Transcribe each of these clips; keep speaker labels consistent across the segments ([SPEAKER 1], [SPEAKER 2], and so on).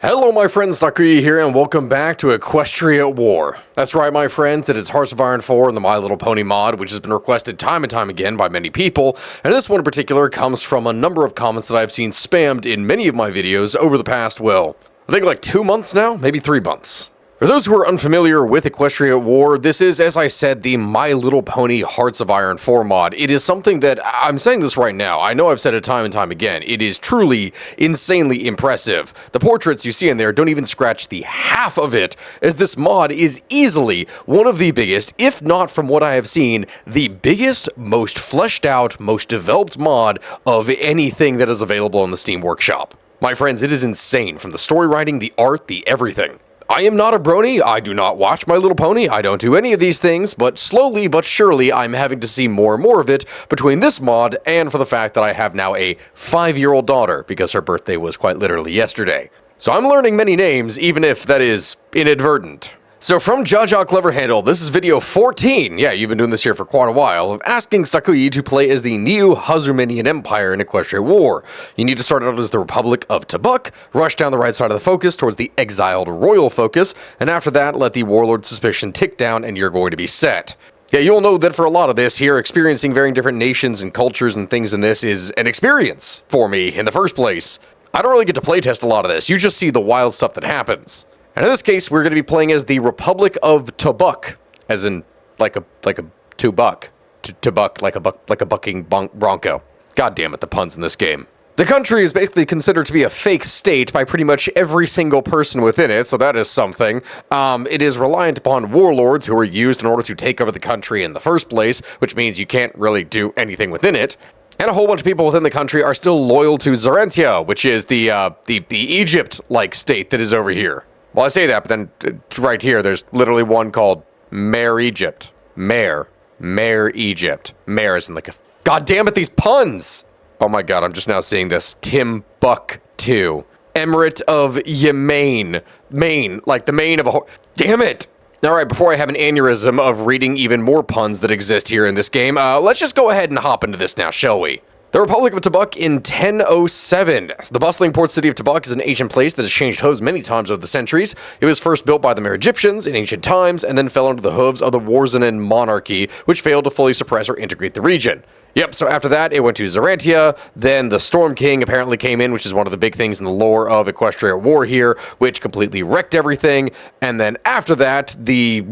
[SPEAKER 1] Hello my friends, Sakuya here, and welcome back to Equestria War. That's right my friends, it is Hearts of Iron 4 and the My Little Pony mod, which has been requested time and time again by many people, and this one in particular comes from a number of comments that I've seen spammed in many of my videos over the past, well, I think like 2 months now, maybe 3 months. For those who are unfamiliar with Equestria War, this is, as I said, the My Little Pony Hearts of Iron 4 mod. It is something that, I'm saying this right now, I know I've said it time and time again, it is truly insanely impressive. The portraits you see in there don't even scratch the half of it, as this mod is easily one of the biggest, if not from what I have seen, the biggest, most fleshed out, most developed mod of anything that is available in the Steam Workshop. My friends, it is insane, from the story writing, the art, the everything. I am not a brony, I do not watch My Little Pony, I don't do any of these things, but slowly but surely I'm having to see more and more of it between this mod and for the fact that I have now a 5-year-old daughter, because her birthday was quite literally yesterday. So I'm learning many names, even if that is inadvertent. So from Jaja Cleverhandle, this is video 14, yeah, you've been doing this here for quite a while, of asking Sakuya to play as the new Hazurmenian Empire in Equestria War. You need to start out as the Republic of Tobuk, rush down the right side of the focus towards the exiled royal focus, and after that, let the warlord suspicion tick down and you're going to be set. Yeah, you'll know that for a lot of this here, experiencing varying different nations and cultures and things in this is an experience for me in the first place. I don't really get to playtest a lot of this, you just see the wild stuff that happens. And in this case, we're going to be playing as the Republic of Tobuk, as in like a two-buck, Tobuk, like a bucking bronco. God damn it, the puns in this game. The country is basically considered to be a fake state by pretty much every single person within it, so that is something. It is reliant upon warlords who are used in order to take over the country in the first place, which means you can't really do anything within it. And a whole bunch of people within the country are still loyal to Zarentia, which is the Egypt-like state that is over here. Well, I say that, but then right here, there's literally one called Mare Egypt. Mare Egypt. Mare isn't like a... God damn it, these puns! Oh my god, I'm just now seeing this. Timbuktu. Emirate of Yemen. Maine. Like the mane of a... Damn it! Alright, before I have an aneurysm of reading even more puns that exist here in this game, let's just go ahead and hop into this now, shall we? The Republic of Tobuk in 1007. The bustling port city of Tobuk is an ancient place that has changed hooves many times over the centuries. It was first built by the Mer Egyptians in ancient times, and then fell under the hooves of the Warlords monarchy, which failed to fully suppress or integrate the region. Yep, so after that, it went to Zarentia, then the Storm King apparently came in, which is one of the big things in the lore of Equestria War here, which completely wrecked everything, and then after that, the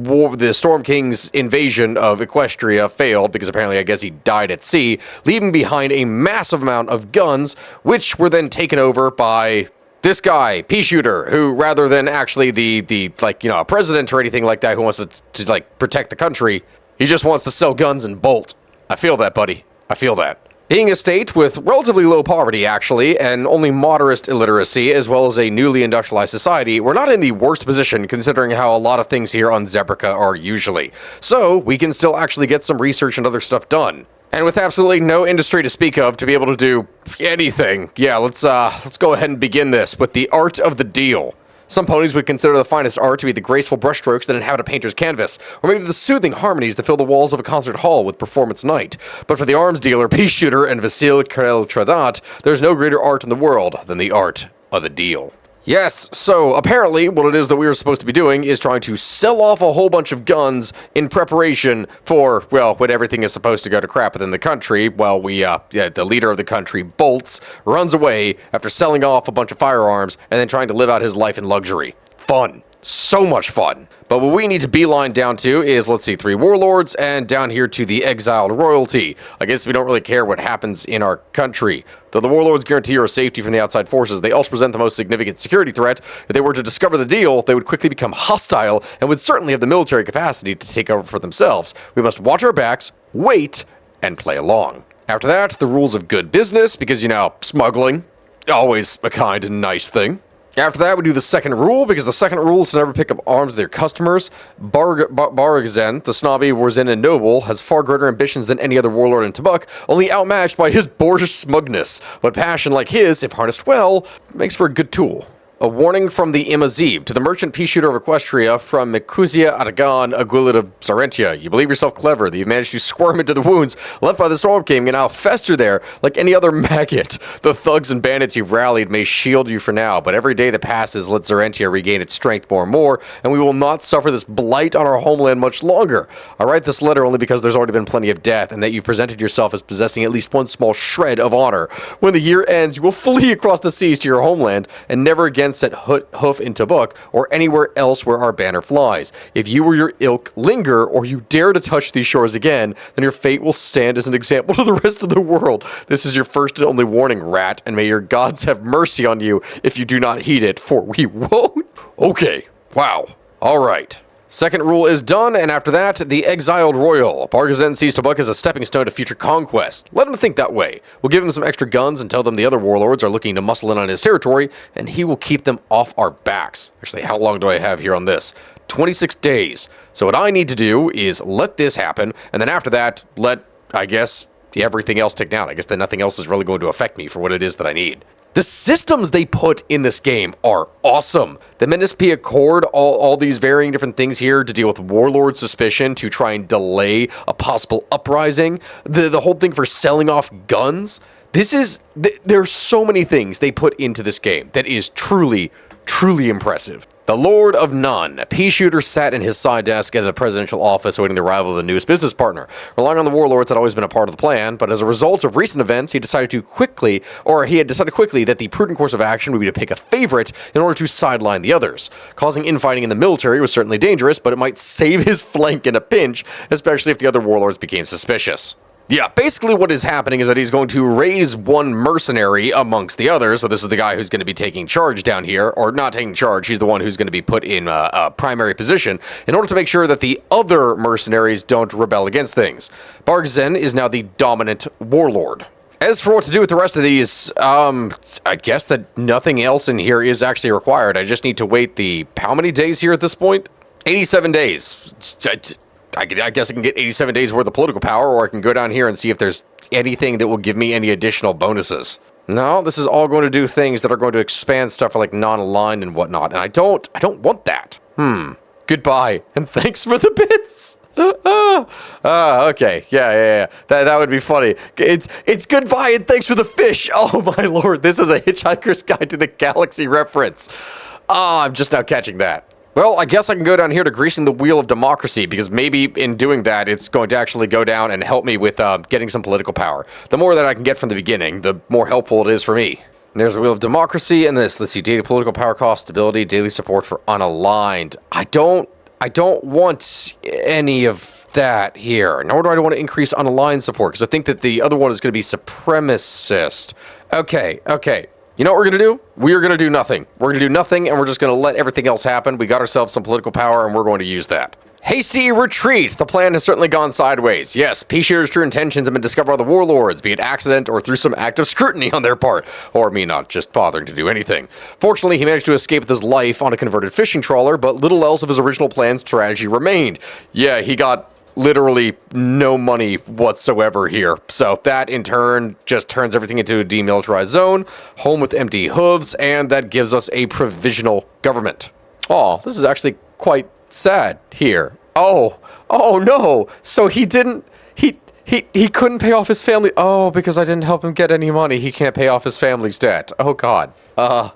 [SPEAKER 1] Storm King's invasion of Equestria failed, because apparently I guess he died at sea, leaving behind a massive amount of guns, which were then taken over by this guy, Pea Shooter, who rather than actually a president or anything like that who wants to protect the country, he just wants to sell guns and bolt. I feel that, buddy. I feel that. Being a state with relatively low poverty, actually, and only moderate illiteracy, as well as a newly industrialized society, we're not in the worst position considering how a lot of things here on Zebrica are usually. So, we can still actually get some research and other stuff done. And with absolutely no industry to speak of to be able to do anything, yeah, let's go ahead and begin this with the art of the deal. Some ponies would consider the finest art to be the graceful brushstrokes that inhabit a painter's canvas, or maybe the soothing harmonies that fill the walls of a concert hall with performance night. But for the arms dealer, Pea Shooter, and Vasil Karel Tradat, there's no greater art in the world than the art of the deal. Yes, so apparently what it is that we are supposed to be doing is trying to sell off a whole bunch of guns in preparation for, well, when everything is supposed to go to crap within the country. Well, the leader of the country bolts, runs away after selling off a bunch of firearms and then trying to live out his life in luxury. Fun. So much fun. But what we need to beeline down to is, let's see, 3 warlords, and down here to the exiled royalty. I guess we don't really care what happens in our country. Though the warlords guarantee our safety from the outside forces, they also present the most significant security threat. If they were to discover the deal, they would quickly become hostile, and would certainly have the military capacity to take over for themselves. We must watch our backs, wait, and play along. After that, the rules of good business, because, smuggling, always a kind and nice thing. After that, we do the second rule, because the second rule is to never pick up arms with their customers. Bargzen, the snobby Warzin noble, has far greater ambitions than any other warlord in Tobuk, only outmatched by his boorish smugness. But passion like his, if harnessed well, makes for a good tool. A warning from the Imazib to the merchant pea shooter of Equestria from Mikuzia Atagan Aguilid of Zarentia. You believe yourself clever that you've managed to squirm into the wounds left by the Storm King and now fester there like any other maggot. The thugs and bandits you've rallied may shield you for now, but every day that passes lets Zarentia regain its strength more and more, and we will not suffer this blight on our homeland much longer. I write this letter only because there's already been plenty of death, and that you've presented yourself as possessing at least one small shred of honor. When the year ends, you will flee across the seas to your homeland, and never again set hoof in Tobuk or anywhere else where our banner flies. If you or your ilk linger, or you dare to touch these shores again, then your fate will stand as an example to the rest of the world. This is your first and only warning, rat, and may your gods have mercy on you if you do not heed it, for we won't. Okay, wow, alright. Second rule is done, and after that, the exiled royal. Barghazen sees Tobuk as a stepping stone to future conquest. Let him think that way. We'll give him some extra guns and tell them the other warlords are looking to muscle in on his territory, and he will keep them off our backs. Actually, how long do I have here on this? 26 days. So what I need to do is let this happen, and then after that, let, I guess, everything else tick down. I guess that nothing else is really going to affect me for what it is that I need. The systems they put in this game are awesome. The Menp Accord, all these varying different things here to deal with warlord suspicion, to try and delay a possible uprising. The whole thing for selling off guns. There's so many things they put into this game that is truly, truly impressive. The Lord of None, a pea shooter, sat in his side desk at the presidential office awaiting the arrival of the newest business partner. Relying on the warlords had always been a part of the plan, but as a result of recent events, he had decided quickly that the prudent course of action would be to pick a favorite in order to sideline the others. Causing infighting in the military was certainly dangerous, but it might save his flank in a pinch, especially if the other warlords became suspicious. Yeah, basically what is happening is that he's going to raise one mercenary amongst the others. So this is the guy who's going to be taking charge down here, or not taking charge. He's the one who's going to be put in a primary position in order to make sure that the other mercenaries don't rebel against things. Barghazen is now the dominant warlord. As for what to do with the rest of these, I guess that nothing else in here is actually required. I just need to wait how many days here at this point? 87 days. I guess I can get 87 days worth of political power, or I can go down here and see if there's anything that will give me any additional bonuses. No, this is all going to do things that are going to expand stuff for like non-aligned and whatnot, and I don't want that. Goodbye, and thanks for the bits. Okay, yeah. That would be funny. It's goodbye and thanks for the fish. Oh my lord, this is a Hitchhiker's Guide to the Galaxy reference. I'm just now catching that. Well, I guess I can go down here to greasing the wheel of democracy, because maybe in doing that, it's going to actually go down and help me with getting some political power. The more that I can get from the beginning, the more helpful it is for me. And there's the wheel of democracy, and this. Let's see, daily political power cost, stability, daily support for unaligned. I don't want any of that here, nor do I want to increase unaligned support, because I think that the other one is going to be supremacist. Okay. You know what we're going to do? We are going to do nothing. We're going to do nothing, and we're just going to let everything else happen. We got ourselves some political power, and we're going to use that. Hasty retreat. The plan has certainly gone sideways. Yes, pea shooter's true intentions have been discovered by the warlords, be it accident or through some act of scrutiny on their part, or me not just bothering to do anything. Fortunately, he managed to escape with his life on a converted fishing trawler, but little else of his original plan's strategy remained. Yeah, he got literally no money whatsoever here. So that in turn just turns everything into a demilitarized zone, home with empty hooves, and that gives us a provisional government. Oh, this is actually quite sad here. Oh no. So he couldn't pay off his family. Oh, because I didn't help him get any money. He can't pay off his family's debt. Oh god. I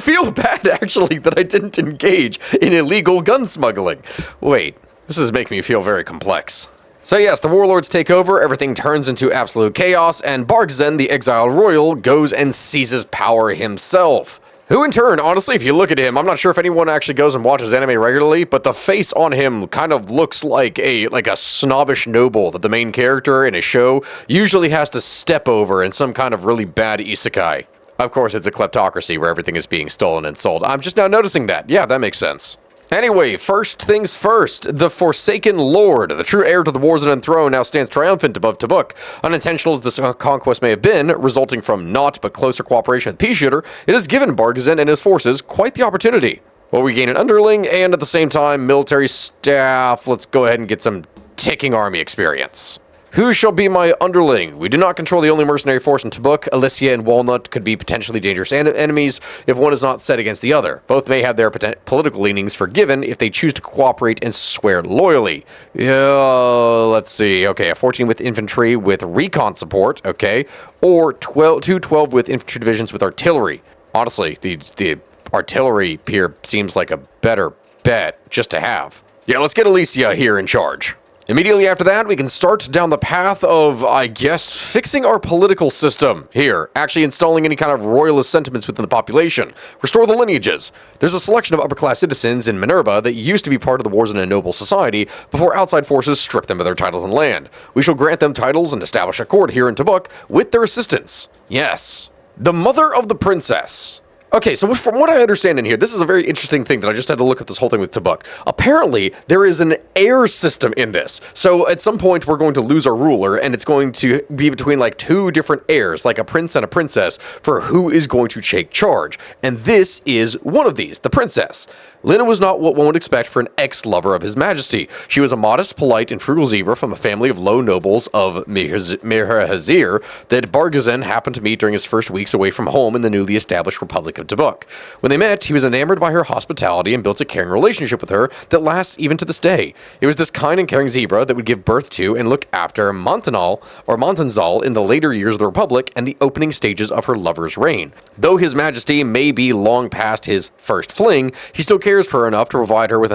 [SPEAKER 1] feel bad actually that I didn't engage in illegal gun smuggling. Wait. This is making me feel very complex. So yes, the warlords take over, everything turns into absolute chaos, and Barghazen, the exiled royal, goes and seizes power himself. Who in turn, honestly, if you look at him, I'm not sure if anyone actually goes and watches anime regularly, but the face on him kind of looks like a snobbish noble that the main character in a show usually has to step over in some kind of really bad isekai. Of course, it's a kleptocracy where everything is being stolen and sold. I'm just now noticing that. Yeah, that makes sense. Anyway, first things first, the Forsaken Lord, the true heir to the Warlords throne, now stands triumphant above Tobuk. Unintentional as this conquest may have been, resulting from naught but closer cooperation with Pea Shooter, it has given Barghazen and his forces quite the opportunity. Well, we gain an underling, and at the same time, military staff. Let's go ahead and get some ticking army experience. Who shall be my underling? We do not control the only mercenary force in Tobuk. Alicia and Walnut could be potentially dangerous enemies if one is not set against the other. Both may have their political leanings forgiven if they choose to cooperate and swear loyally. Let's see. Okay, a 14 with infantry with recon support, okay, or 212 with infantry divisions with artillery. Honestly, the artillery here seems like a better bet just to have. Yeah, let's get Alicia here in charge. Immediately after that, we can start down the path of, I guess, fixing our political system here, actually installing any kind of royalist sentiments within the population, restore the lineages. There's a selection of upper-class citizens in Minerva that used to be part of the Wars in a noble society before outside forces stripped them of their titles and land. We shall grant them titles and establish a court here in Tobuk with their assistance. Yes. The mother of the princess. Okay, so from what I understand in here, this is a very interesting thing that I just had to look at this whole thing with Tobuk. Apparently, there is an heir system in this. So at some point, we're going to lose our ruler, and it's going to be between like two different heirs, like a prince and a princess, for who is going to take charge. And this is one of these, the princess. Lena was not what one would expect for an ex-lover of His Majesty. She was a modest, polite, and frugal zebra from a family of low nobles of Hazir that Bargazan happened to meet during his first weeks away from home in the newly established Republic of Tobuk. When they met, he was enamored by her hospitality and built a caring relationship with her that lasts even to this day. It was this kind and caring zebra that would give birth to and look after Montanzal in the later years of the Republic and the opening stages of her lover's reign. Though His Majesty may be long past his first fling, he still cares for her enough to provide her with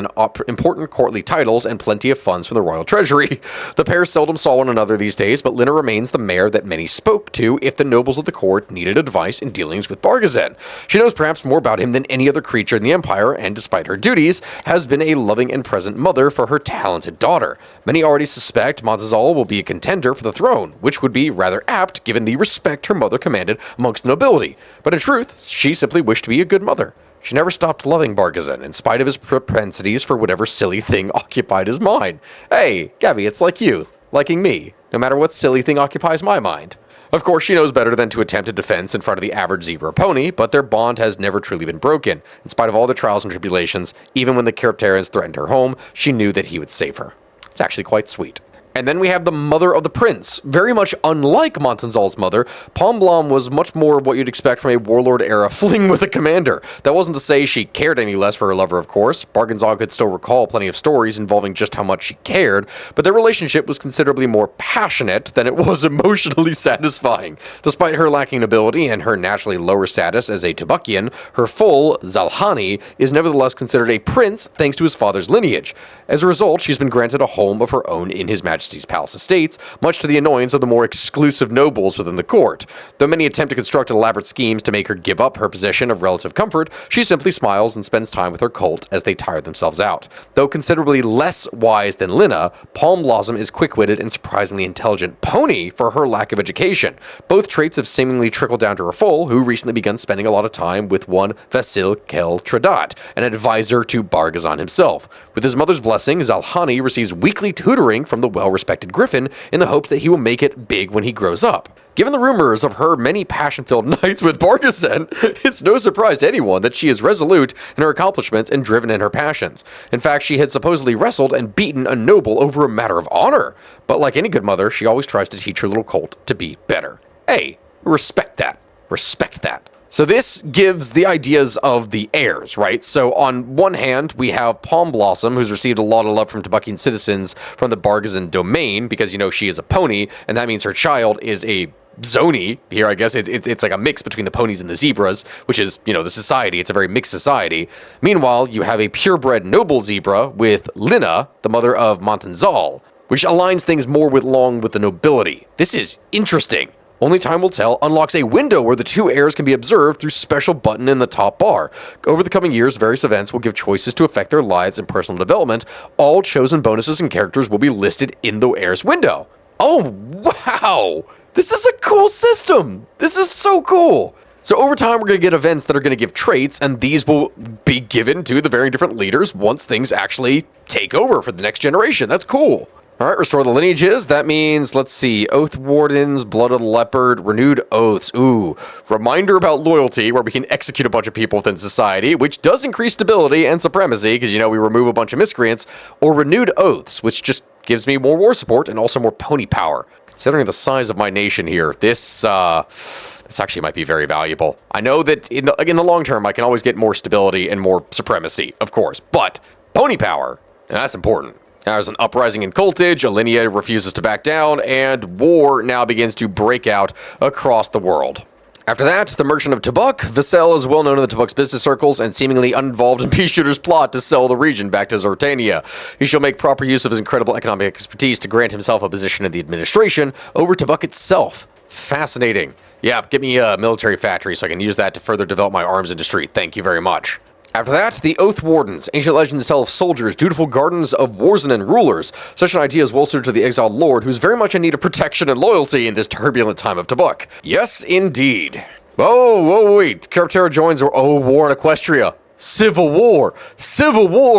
[SPEAKER 1] important courtly titles and plenty of funds from the royal treasury. The pair seldom saw one another these days, but Lena remains the mare that many spoke to if the nobles of the court needed advice in dealings with Bargazan. She knows perhaps more about him than any other creature in the Empire, and despite her duties, has been a loving and present mother for her talented daughter. Many already suspect Montezal will be a contender for the throne, which would be rather apt given the respect her mother commanded amongst the nobility. But in truth, she simply wished to be a good mother. She never stopped loving Bargazan, in spite of his propensities for whatever silly thing occupied his mind. Hey, Gabby, it's like you, liking me, no matter what silly thing occupies my mind. Of course, she knows better than to attempt a defense in front of the average zebra pony, but their bond has never truly been broken. In spite of all the trials and tribulations, even when the Characterians threatened her home, she knew that he would save her. It's actually quite sweet. And then we have the mother of the prince. Very much unlike Montanzal's mother, Pomblam was much more of what you'd expect from a warlord-era fling with a commander. That wasn't to say she cared any less for her lover, of course. Barganzal could still recall plenty of stories involving just how much she cared, but their relationship was considerably more passionate than it was emotionally satisfying. Despite her lacking nobility and her naturally lower status as a Tobukian, her full, Zalhani, is nevertheless considered a prince thanks to his father's lineage. As a result, she's been granted a home of her own in His Majesty's palace estates, much to the annoyance of the more exclusive nobles within the court. Though many attempt to construct elaborate schemes to make her give up her position of relative comfort, she simply smiles and spends time with her cult as they tire themselves out. Though considerably less wise than Lena, Palm Blossom is quick-witted and surprisingly intelligent pony for her lack of education. Both traits have seemingly trickled down to her foal, who recently begun spending a lot of time with one Vasil Kel Tradat, an advisor to Bargazan himself. With his mother's blessing, Zalhani receives weekly tutoring from the well-respected Griffin in the hopes that he will make it big when he grows up. Given the rumors of her many passion-filled nights with Bargazan, it's no surprise to anyone that she is resolute in her accomplishments and driven in her passions. In fact, she had supposedly wrestled and beaten a noble over a matter of honor. But like any good mother, she always tries to teach her little colt to be better. Hey, respect that. Respect that. So this gives the ideas of the heirs, right? So on one hand, we have Palm Blossom, who's received a lot of love from Tobukian citizens from the Bargazan domain, because, you know, she is a pony, and that means her child is a Zoni. Here, I guess it's like a mix between the ponies and the zebras, which is, you know, the society. It's a very mixed society. Meanwhile, you have a purebred noble zebra with Lena, the mother of Montanzal, which aligns things more with the nobility. This is interesting. Only Time Will Tell unlocks a window where the two heirs can be observed through special button in the top bar. Over the coming years, various events will give choices to affect their lives and personal development. All chosen bonuses and characters will be listed in the heirs window. Oh, wow! This is a cool system! This is so cool! So over time, we're going to get events that are going to give traits, and these will be given to the very different leaders once things actually take over for the next generation. That's cool. All right, restore the lineages. That means, let's see, Oath Wardens, Blood of the Leopard, Renewed Oaths. Ooh, reminder about loyalty, where we can execute a bunch of people within society, which does increase stability and supremacy, because, you know, we remove a bunch of miscreants. Or Renewed Oaths, which just gives me more war support and also more pony power. Considering the size of my nation here, this actually might be very valuable. I know that in the long term, I can always get more stability and more supremacy, of course, but pony power, that's important. There's an uprising in cultage, Lena refuses to back down, and war now begins to break out across the world. After that, the Merchant of Tobuk. Vassal is well known in the Tobuk's business circles and seemingly uninvolved in Peace Shooter's plot to sell the region back to Zertania. He shall make proper use of his incredible economic expertise to grant himself a position in the administration over Tobuk itself. Fascinating. Yeah, give me a military factory so I can use that to further develop my arms industry. Thank you very much. After that, the Oath Wardens. Ancient legends tell of soldiers, dutiful guardians of warsmen and rulers. Such an idea is well suited to the exiled lord, who's very much in need of protection and loyalty in this turbulent time of Tobuk. Yes, indeed. Whoa, wait. Caraptera joins war in Equestria. Civil war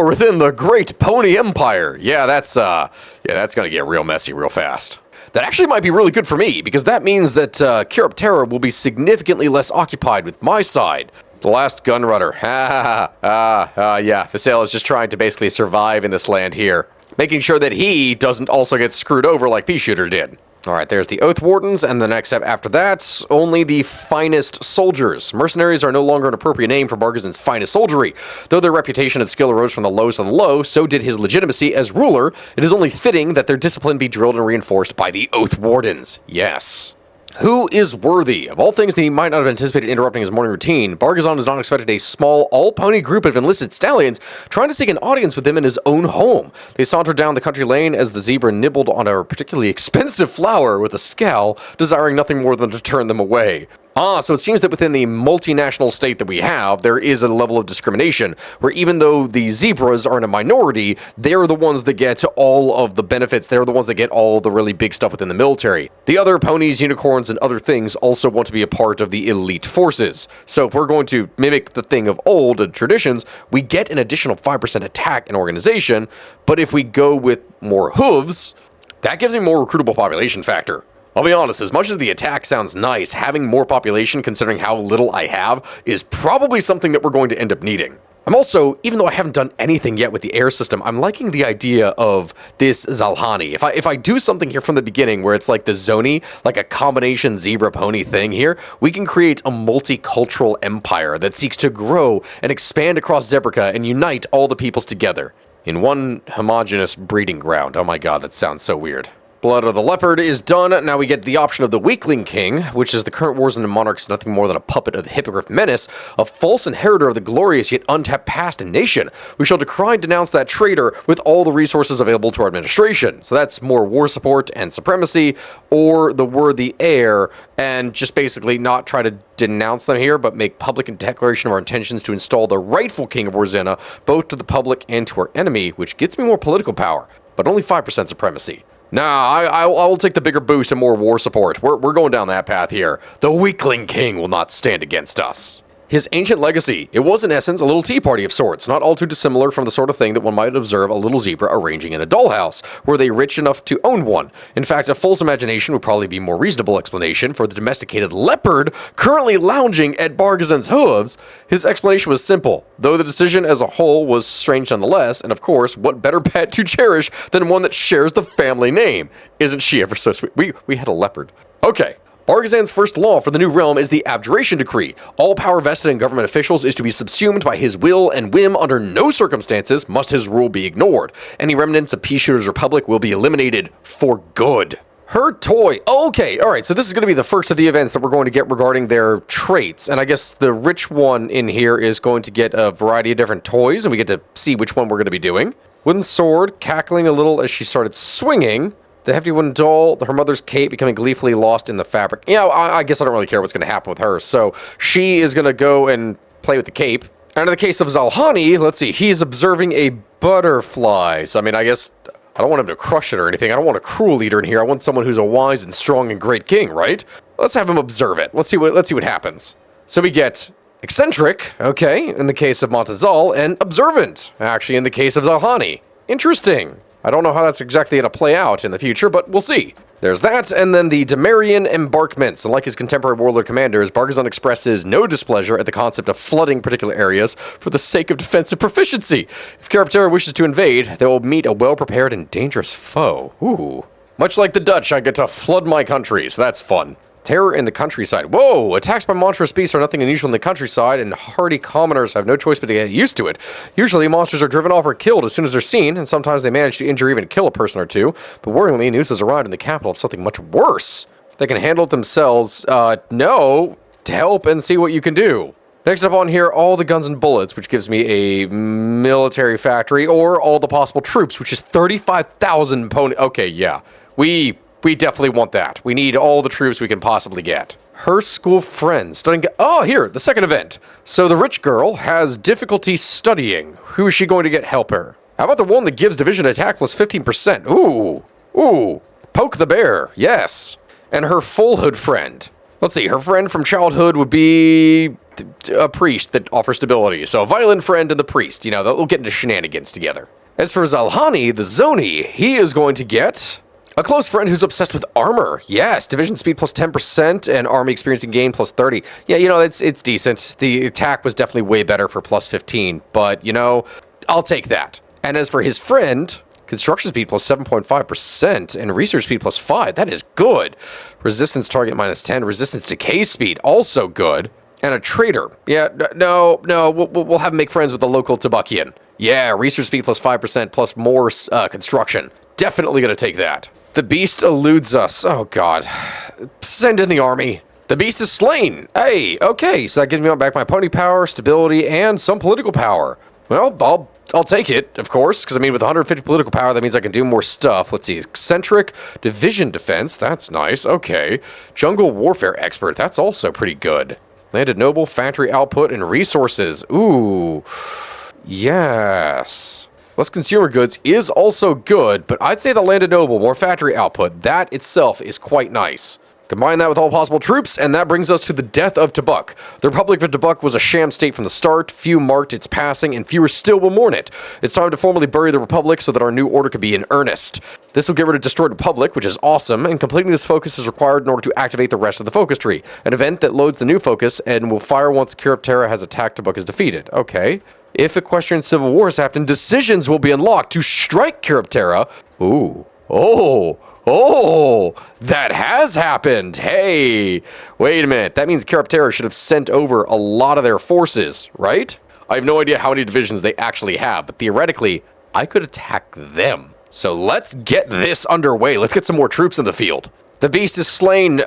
[SPEAKER 1] within the great Pony Empire. Yeah, that's gonna get real messy real fast. That actually might be really good for me, because that means that Caraptera will be significantly less occupied with my side. The last gunrunner. Yeah. Vassal is just trying to basically survive in this land here, making sure that he doesn't also get screwed over like Peace Shooter did. All right, there's the Oath Wardens, and the next step after that, only the finest soldiers. Mercenaries are no longer an appropriate name for Bargazan's finest soldiery. Though their reputation and skill arose from the lowest of the low, so did his legitimacy as ruler. It is only fitting that their discipline be drilled and reinforced by the Oath Wardens. Yes. Who is worthy? Of all things that he might not have anticipated interrupting his morning routine, Bargazan has not expected a small, all-pony group of enlisted stallions trying to seek an audience with him in his own home. They sauntered down the country lane as the zebra nibbled on a particularly expensive flower with a scowl, desiring nothing more than to turn them away. So it seems that within the multinational state that we have, there is a level of discrimination, where even though the zebras are in a minority, they're the ones that get all of the benefits, they're the ones that get all the really big stuff within the military. The other ponies, unicorns, and other things also want to be a part of the elite forces. So if we're going to mimic the thing of old and traditions, we get an additional 5% attack and organization, but if we go with more hooves, that gives me more recruitable population factor. I'll be honest, as much as the attack sounds nice, having more population, considering how little I have, is probably something that we're going to end up needing. I'm also, even though I haven't done anything yet with the Heirs system, I'm liking the idea of this Zalhani. If I do something here from the beginning where it's like the Zoni, like a combination zebra-pony thing here, we can create a multicultural empire that seeks to grow and expand across Zebrica and unite all the peoples together in one homogeneous breeding ground. Oh my god, that sounds so weird. Blood of the Leopard is done. Now we get the option of the Weakling King, which is the current Warzone monarch is nothing more than a puppet of the Hippogriff Menace, a false inheritor of the glorious yet untapped past and nation. We shall decry and denounce that traitor with all the resources available to our administration. So that's more war support and supremacy, or the worthy heir, and just basically not try to denounce them here, but make public a declaration of our intentions to install the rightful king of Warzena, both to the public and to our enemy, which gets me more political power, but only 5% supremacy. Nah, I will take the bigger boost and more war support. We're going down that path here. The Weakling King will not stand against us. His ancient legacy. It was, in essence, a little tea party of sorts, not all too dissimilar from the sort of thing that one might observe a little zebra arranging in a dollhouse. Were they rich enough to own one? In fact, a fool's imagination would probably be a more reasonable explanation for the domesticated leopard currently lounging at Bargazan's hooves. His explanation was simple, though the decision as a whole was strange nonetheless, and of course, what better pet to cherish than one that shares the family name? Isn't she ever so sweet? We had a leopard. Okay. Bargazan's first law for the new realm is the Abjuration Decree. All power vested in government officials is to be subsumed by his will and whim. Under no circumstances must his rule be ignored. Any remnants of Peace Shooter's Republic will be eliminated for good. Her toy. Okay, alright, so this is going to be the first of the events that we're going to get regarding their traits. And I guess the rich one in here is going to get a variety of different toys, and we get to see which one we're going to be doing. Wooden sword, cackling a little as she started swinging. The hefty wooden doll, her mother's cape becoming gleefully lost in the fabric. Yeah, I guess I don't really care what's going to happen with her. So she is going to go and play with the cape. And in the case of Zalhani, let's see, he's observing a butterfly. So, I mean, I guess I don't want him to crush it or anything. I don't want a cruel leader in here. I want someone who's a wise and strong and great king, right? Let's have him observe it. Let's see what happens. So we get eccentric, okay, in the case of Montezal, and observant, actually, in the case of Zalhani. Interesting. I don't know how that's exactly going to play out in the future, but we'll see. There's that, and then the Demarian embarkments. And like his contemporary warlord commanders, Bargazon expresses no displeasure at the concept of flooding particular areas for the sake of defensive proficiency. If Caraptera wishes to invade, they will meet a well-prepared and dangerous foe. Ooh. Much like the Dutch, I get to flood my country, so that's fun. Terror in the countryside. Whoa! Attacks by monstrous beasts are nothing unusual in the countryside, and hardy commoners have no choice but to get used to it. Usually, monsters are driven off or killed as soon as they're seen, and sometimes they manage to injure or even kill a person or two. But worryingly, news has arrived in the capital of something much worse. They can handle it themselves. No. To help and see what you can do. Next up on here, all the guns and bullets, which gives me a military factory, or all the possible troops, which is 35,000 pony. Okay, yeah. We definitely want that. We need all the troops we can possibly get. Her school friends studying. Oh, here, the second event. So the rich girl has difficulty studying. Who is she going to get help her? How about the one that gives division attack plus 15%? Ooh. Poke the bear. Yes. And her full hood friend. Let's see. Her friend from childhood would be a priest that offers stability. So a violent friend and the priest. You know, they'll get into shenanigans together. As for Zalhani, the Zoni, he is going to get a close friend who's obsessed with armor. Yes, division speed plus 10% and army experience and gain plus 30. Yeah, you know, it's decent. The attack was definitely way better for plus 15, but, you know, I'll take that. And as for his friend, construction speed plus 7.5% and research speed plus 5. That is good. Resistance target minus 10. Resistance decay speed, also good. And a trader. Yeah, no, we'll have him make friends with the local Tobukian. Yeah, research speed plus 5% plus more construction. Definitely going to take that. The beast eludes us. Oh, God. Send in the army. The beast is slain. Hey, okay, so that gives me back my pony power, stability, and some political power. Well, I'll take it, of course, because, I mean, with 150 political power, that means I can do more stuff. Let's see. Eccentric division defense. That's nice. Okay. Jungle warfare expert. That's also pretty good. Landed noble, factory output, and resources. Ooh. Yes. Less consumer goods is also good, but I'd say the landed noble, more factory output, that itself is quite nice. Combine that with all possible troops, and that brings us to the death of Tobuk. The Republic of Tobuk was a sham state from the start, few marked its passing, and fewer still will mourn it. It's time to formally bury the Republic so that our new order can be in earnest. This will get rid of Destroyed Republic, which is awesome, and completing this focus is required in order to activate the rest of the focus tree, an event that loads the new focus and will fire once Caraptera has attacked Tobuk is defeated. Okay. If Equestrian Civil War has happened, decisions will be unlocked to strike Caraptera. Ooh. Oh, that has happened. Hey, wait a minute. That means Caraptera should have sent over a lot of their forces, right? I have no idea how many divisions they actually have, but theoretically, I could attack them. So let's get this underway. Let's get some more troops in the field. The beast is slain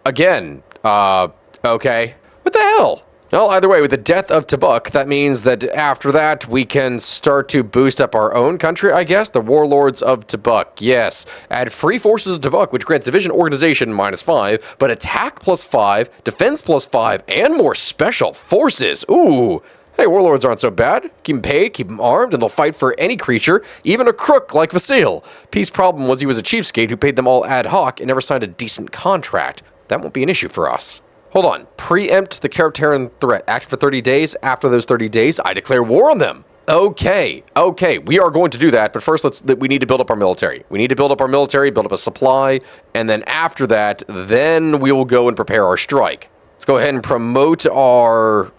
[SPEAKER 1] again. Okay. What the hell? Well, either way, with the death of Tobuk, that means that after that, we can start to boost up our own country, I guess. The Warlords of Tuuk, yes. Add free forces of Tobuk, which grants division organization -5, but attack +5, defense +5, and more special forces. Ooh. Hey, Warlords aren't so bad. Keep them paid, keep them armed, and they'll fight for any creature, even a crook like Vasil. Peace problem was he was a cheapskate who paid them all ad hoc and never signed a decent contract. That won't be an issue for us. Hold on. Preempt the Carapteran threat. Active for 30 days. After those 30 days, I declare war on them. Okay. We are going to do that, but first we need to build up our military. We need to build up our military, build up a supply, and then after that, then we will go and prepare our strike. Let's go ahead and promote our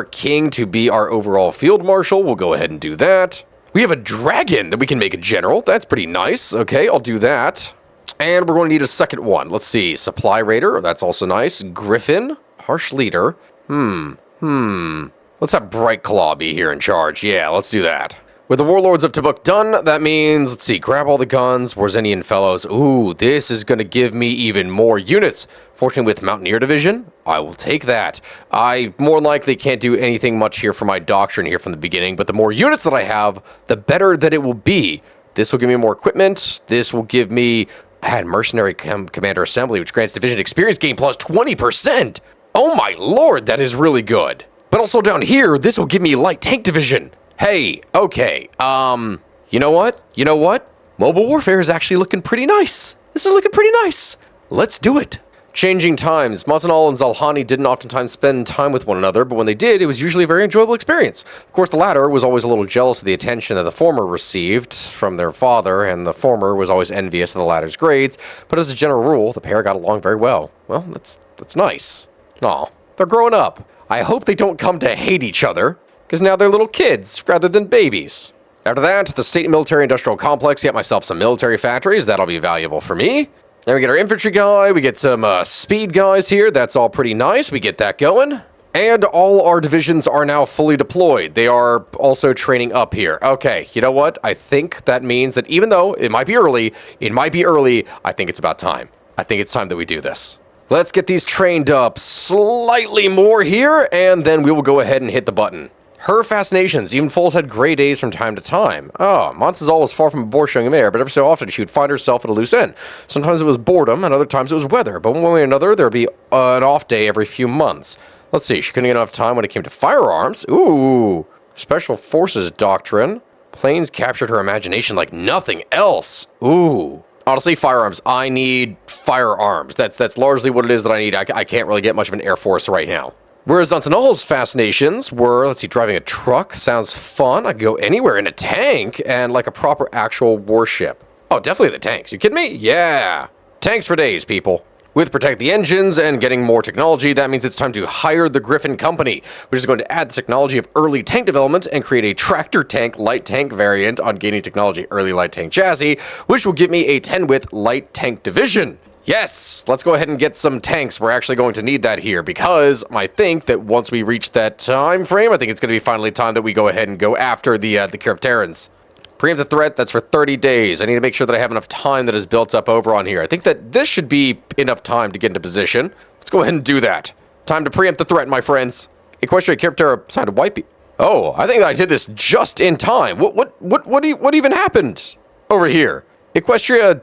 [SPEAKER 1] king to be our overall field marshal. We'll go ahead and do that. We have a dragon that we can make a general. That's pretty nice. Okay, I'll do that. And we're going to need a second one. Let's see. Supply Raider. That's also nice. Griffin. Harsh Leader. Let's have Bright Claw be here in charge. Yeah, let's do that. With the Warlords of Tuuk done, that means, let's see, grab all the guns, Warzenian Fellows. Ooh, this is going to give me even more units. Fortunately, with Mountaineer Division, I will take that. I more likely can't do anything much here for my doctrine here from the beginning, but the more units that I have, the better that it will be. This will give me more equipment. This will give me... Add Mercenary Commander Assembly, which grants division experience gain plus 20%. Oh my lord, that is really good. But also down here, this will give me light tank division. Hey, okay, you know what? Mobile warfare is actually looking pretty nice. This is looking pretty nice. Let's do it. Changing times. Mazanal and Zalhani didn't oftentimes spend time with one another, but when they did, it was usually a very enjoyable experience. Of course, the latter was always a little jealous of the attention that the former received from their father, and the former was always envious of the latter's grades, but as a general rule, the pair got along very well. Well, that's nice. Aw, they're growing up. I hope they don't come to hate each other, because now they're little kids rather than babies. After that, the State Military Industrial Complex, get myself some military factories. That'll be valuable for me. Then we get our infantry guy, we get some speed guys here, that's all pretty nice, we get that going. And all our divisions are now fully deployed. They are also training up here. Okay, you know what? I think that means that even though it might be early, I think it's about time. I think it's time that we do this. Let's get these trained up slightly more here, and then we will go ahead and hit the button. Her fascinations. Even Foles had gray days from time to time. Oh, Montezal was far from a bore showing mare, but every so often she would find herself at a loose end. Sometimes it was boredom, and other times it was weather, but one way or another, there would be an off day every few months. Let's see, she couldn't get enough time when it came to firearms. Ooh, Special Forces Doctrine. Planes captured her imagination like nothing else. Ooh. Honestly, firearms. I need firearms. That's largely what it is that I need. I can't really get much of an Air Force right now. Whereas Antonal's fascinations were, let's see, driving a truck sounds fun. I could go anywhere in a tank and like a proper actual warship. Oh, definitely the tanks. You kidding me? Yeah. Tanks for days, people. With Protect the Engines and getting more technology, that means it's time to hire the Griffin Company, which is going to add the technology of early tank development and create a tractor tank light tank variant on gaining technology early light tank chassis, which will give me a 10-width light tank division. Yes, let's go ahead and get some tanks. We're actually going to need that here because I think that once we reach that time frame, I think it's going to be finally time that we go ahead and go after the Kyropterans. Preempt the threat, that's for 30 days. I need to make sure that I have enough time that is built up over on here. I think that this should be enough time to get into position. Let's go ahead and do that. Time to preempt the threat, my friends. Equestria Kyroptera signed a white. Oh, I think I did this just in time. What even happened over here? Equestria,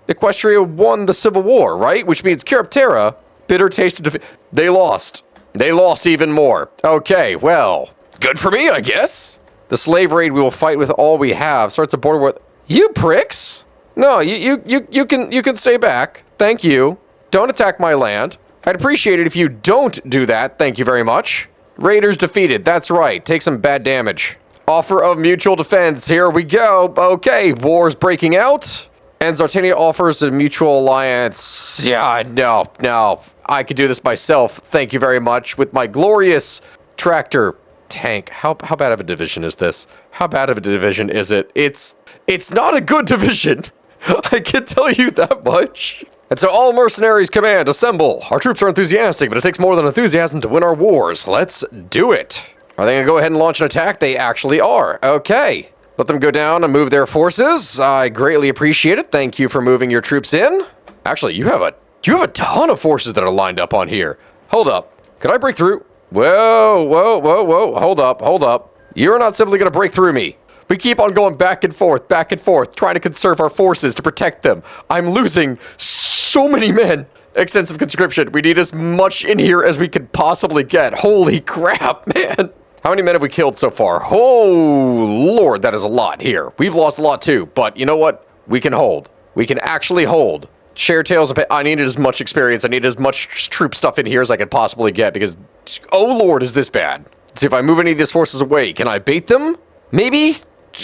[SPEAKER 1] Equestria won the Civil War, right? Which means Kyroptera, bitter taste of defeat. They lost. They lost even more. Okay, well, good for me, I guess. The slave raid we will fight with all we have starts a border with you pricks. No, you can stay back. Thank you. Don't attack my land. I'd appreciate it if you don't do that. Thank you very much. Raiders defeated. That's right. Take some bad damage. Offer of mutual defense. Here we go. Okay, war's breaking out. And Zartania offers a mutual alliance. Yeah, no. I could do this myself. Thank you very much. With my glorious tractor tank. How bad of a division is this? How bad of a division is it? It's not a good division. I can tell you that much. And so all mercenaries command, assemble. Our troops are enthusiastic, but it takes more than enthusiasm to win our wars. Let's do it. Are they going to go ahead and launch an attack? They actually are. Okay. Let them go down and move their forces. I greatly appreciate it. Thank you for moving your troops in. Actually, you have a ton of forces that are lined up on here. Hold up. Could I break through? Whoa. Hold up. You're not simply going to break through me. We keep on going back and forth, trying to conserve our forces to protect them. I'm losing so many men. Extensive conscription. We need as much in here as we could possibly get. Holy crap, man. How many men have we killed so far? Oh, Lord, that is a lot here. We've lost a lot too, but you know what? We can hold. We can actually hold. Share tails a bit. I needed as much experience. I needed as much troop stuff in here as I could possibly get because, oh Lord, is this bad. Let's see if I move any of these forces away. Can I bait them? Maybe?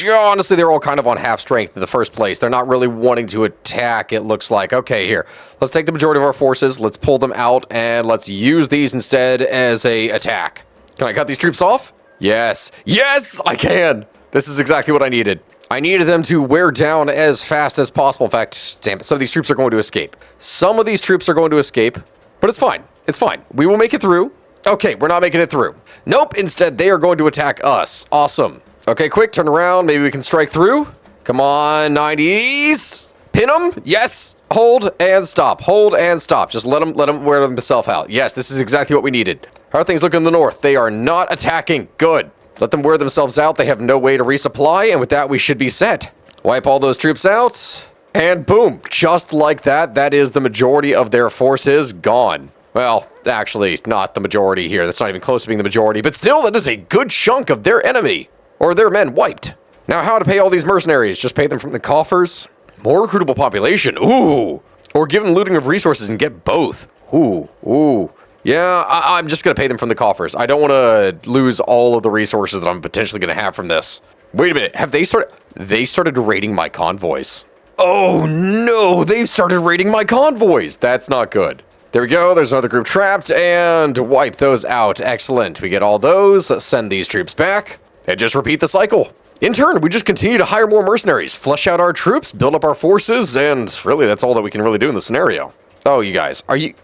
[SPEAKER 1] Honestly, they're all kind of on half strength in the first place. They're not really wanting to attack, it looks like. Okay, here. Let's take the majority of our forces. Let's pull them out, and let's use these instead as a attack. Can I cut these troops off? Yes. Yes, I can. This is exactly what I needed. I needed them to wear down as fast as possible. In fact, damn it, some of these troops are going to escape. Some of these troops are going to escape, but it's fine. It's fine. We will make it through. Okay, we're not making it through. Nope, instead they are going to attack us. Awesome. Okay, quick, turn around. Maybe we can strike through. Come on, 90s. Pin them. Yes. Hold and stop. Hold and stop. Just let them wear themselves out. Yes, this is exactly what we needed. How are things looking in the north? They are not attacking. Good. Let them wear themselves out. They have no way to resupply, and with that, we should be set. Wipe all those troops out, and boom. Just like that, that is the majority of their forces gone. Well, actually, not the majority here. That's not even close to being the majority, but still, that is a good chunk of their enemy, or their men wiped. Now, how to pay all these mercenaries? Just pay them from the coffers? More recruitable population. Ooh. Or give them looting of resources and get both. Ooh. Yeah, I'm just going to pay them from the coffers. I don't want to lose all of the resources that I'm potentially going to have from this. Wait a minute. Have they started? They started raiding my convoys. Oh, no. They've started raiding my convoys. That's not good. There we go. There's another group trapped, and wipe those out. Excellent. We get all those, send these troops back, and just repeat the cycle. In turn, we just continue to hire more mercenaries, flesh out our troops, build up our forces, and really, that's all that we can really do in the scenario. Oh, you guys, are you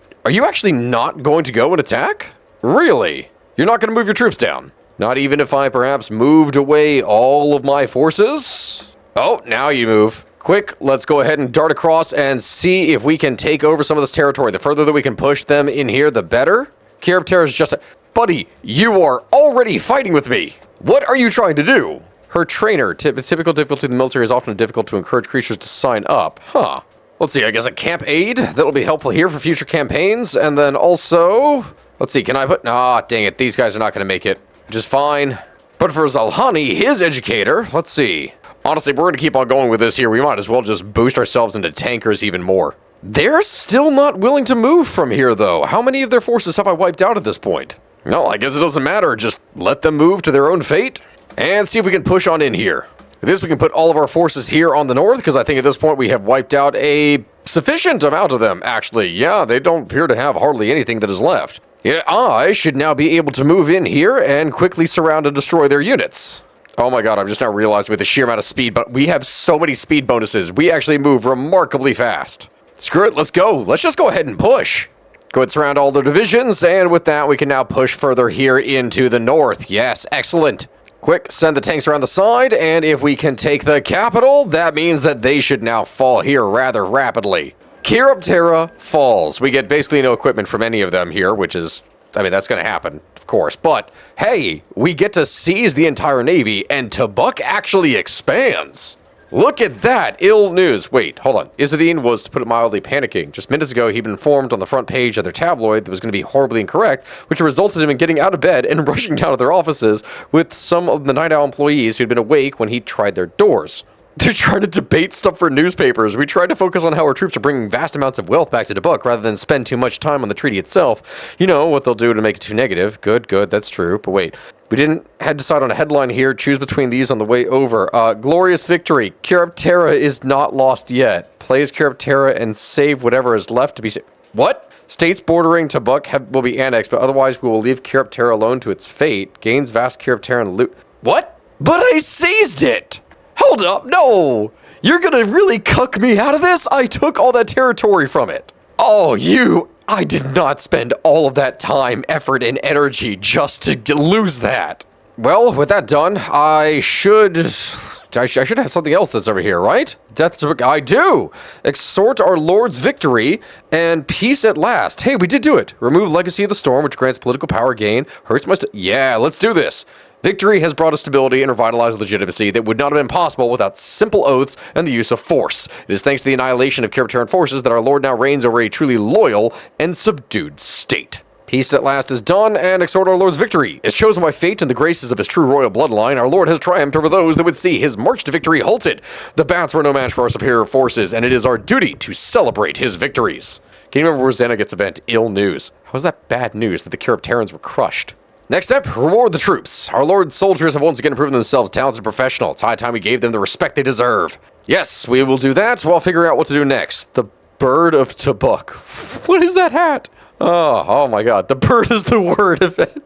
[SPEAKER 1] actually not going to go and attack? Really? You're not going to move your troops down? Not even if I perhaps moved away all of my forces? Oh, now you move. Quick, let's go ahead and dart across and see if we can take over some of this territory. The further that we can push them in here, the better. Kiribati is just a... Buddy, you are already fighting with me. What are you trying to do? Her trainer. Typical difficulty in the military is often difficult to encourage creatures to sign up. Huh. Let's see, I guess a camp aid. That'll be helpful here for future campaigns. And then also... Let's see, can I put... Ah, dang it. These guys are not going to make it. Which is fine. But for Zalhani, his educator, let's see... Honestly, if we're going to keep on going with this here, we might as well just boost ourselves into tankers even more. They're still not willing to move from here, though. How many of their forces have I wiped out at this point? No, I guess it doesn't matter. Just let them move to their own fate and see if we can push on in here. With this, we can put all of our forces here on the north, because I think at this point we have wiped out a sufficient amount of them, actually. Yeah, they don't appear to have hardly anything that is left. Yet I should now be able to move in here and quickly surround and destroy their units. Oh my god, I'm just now realizing with the sheer amount of speed, but we have so many speed bonuses. We actually move remarkably fast. Screw it, let's go. Let's just go ahead and push. Go ahead and surround all the divisions, and with that, we can now push further here into the north. Yes, excellent. Quick, send the tanks around the side, and if we can take the capital, that means that they should now fall here rather rapidly. Kiribati falls. We get basically no equipment from any of them here, which is... I mean, that's going to happen, of course. But, hey, we get to seize the entire navy, and Tobuk actually expands. Look at that. Ill news. Wait, hold on. Izzadin was, to put it mildly, panicking. Just minutes ago, he'd been informed on the front page of their tabloid that was going to be horribly incorrect, which resulted in him getting out of bed and rushing down to their offices with some of the Night Owl employees who'd been awake when he tried their doors. They're trying to debate stuff for newspapers. We tried to focus on how our troops are bringing vast amounts of wealth back to Tobuk rather than spend too much time on the treaty itself. You know what they'll do to make it too negative. Good, that's true. But wait, we didn't decide on a headline here. Choose between these on the way over. Glorious victory. Kiribati is not lost yet. Play as Kiribati and save whatever is left to be saved. What? States bordering Tobuk will be annexed, but otherwise we will leave Kiribati alone to its fate. Gains vast Kiribati loot. What? But I seized it! Hold up, no! You're gonna really cuck me out of this? I took all that territory from it. Oh, I did not spend all of that time, effort, and energy just to lose that. Well, with that done, I should have something else that's over here, right? Death to... I do! Exhort our Lord's victory and peace at last. Hey, we did do it. Remove Legacy of the Storm, which grants political power gain. Hurts my... Yeah, let's do this. Victory has brought us stability and revitalized legitimacy that would not have been possible without simple oaths and the use of force. It is thanks to the annihilation of Kiribati forces that our Lord now reigns over a truly loyal and subdued state. Peace at last is done, and exhort our Lord's victory. As chosen by fate and the graces of his true royal bloodline, our Lord has triumphed over those that would see his march to victory halted. The bats were no match for our superior forces, and it is our duty to celebrate his victories. Kingdom of Rosanna gets event ill news. How is that bad news that the Kiribatarians were crushed? Next up, reward the troops. Our Lord's soldiers have once again proven themselves talented and professional. It's high time we gave them the respect they deserve. Yes, we will do that while figuring out what to do next. The Bird of Tobuk. What is that hat? Oh my god. The bird is the word of it.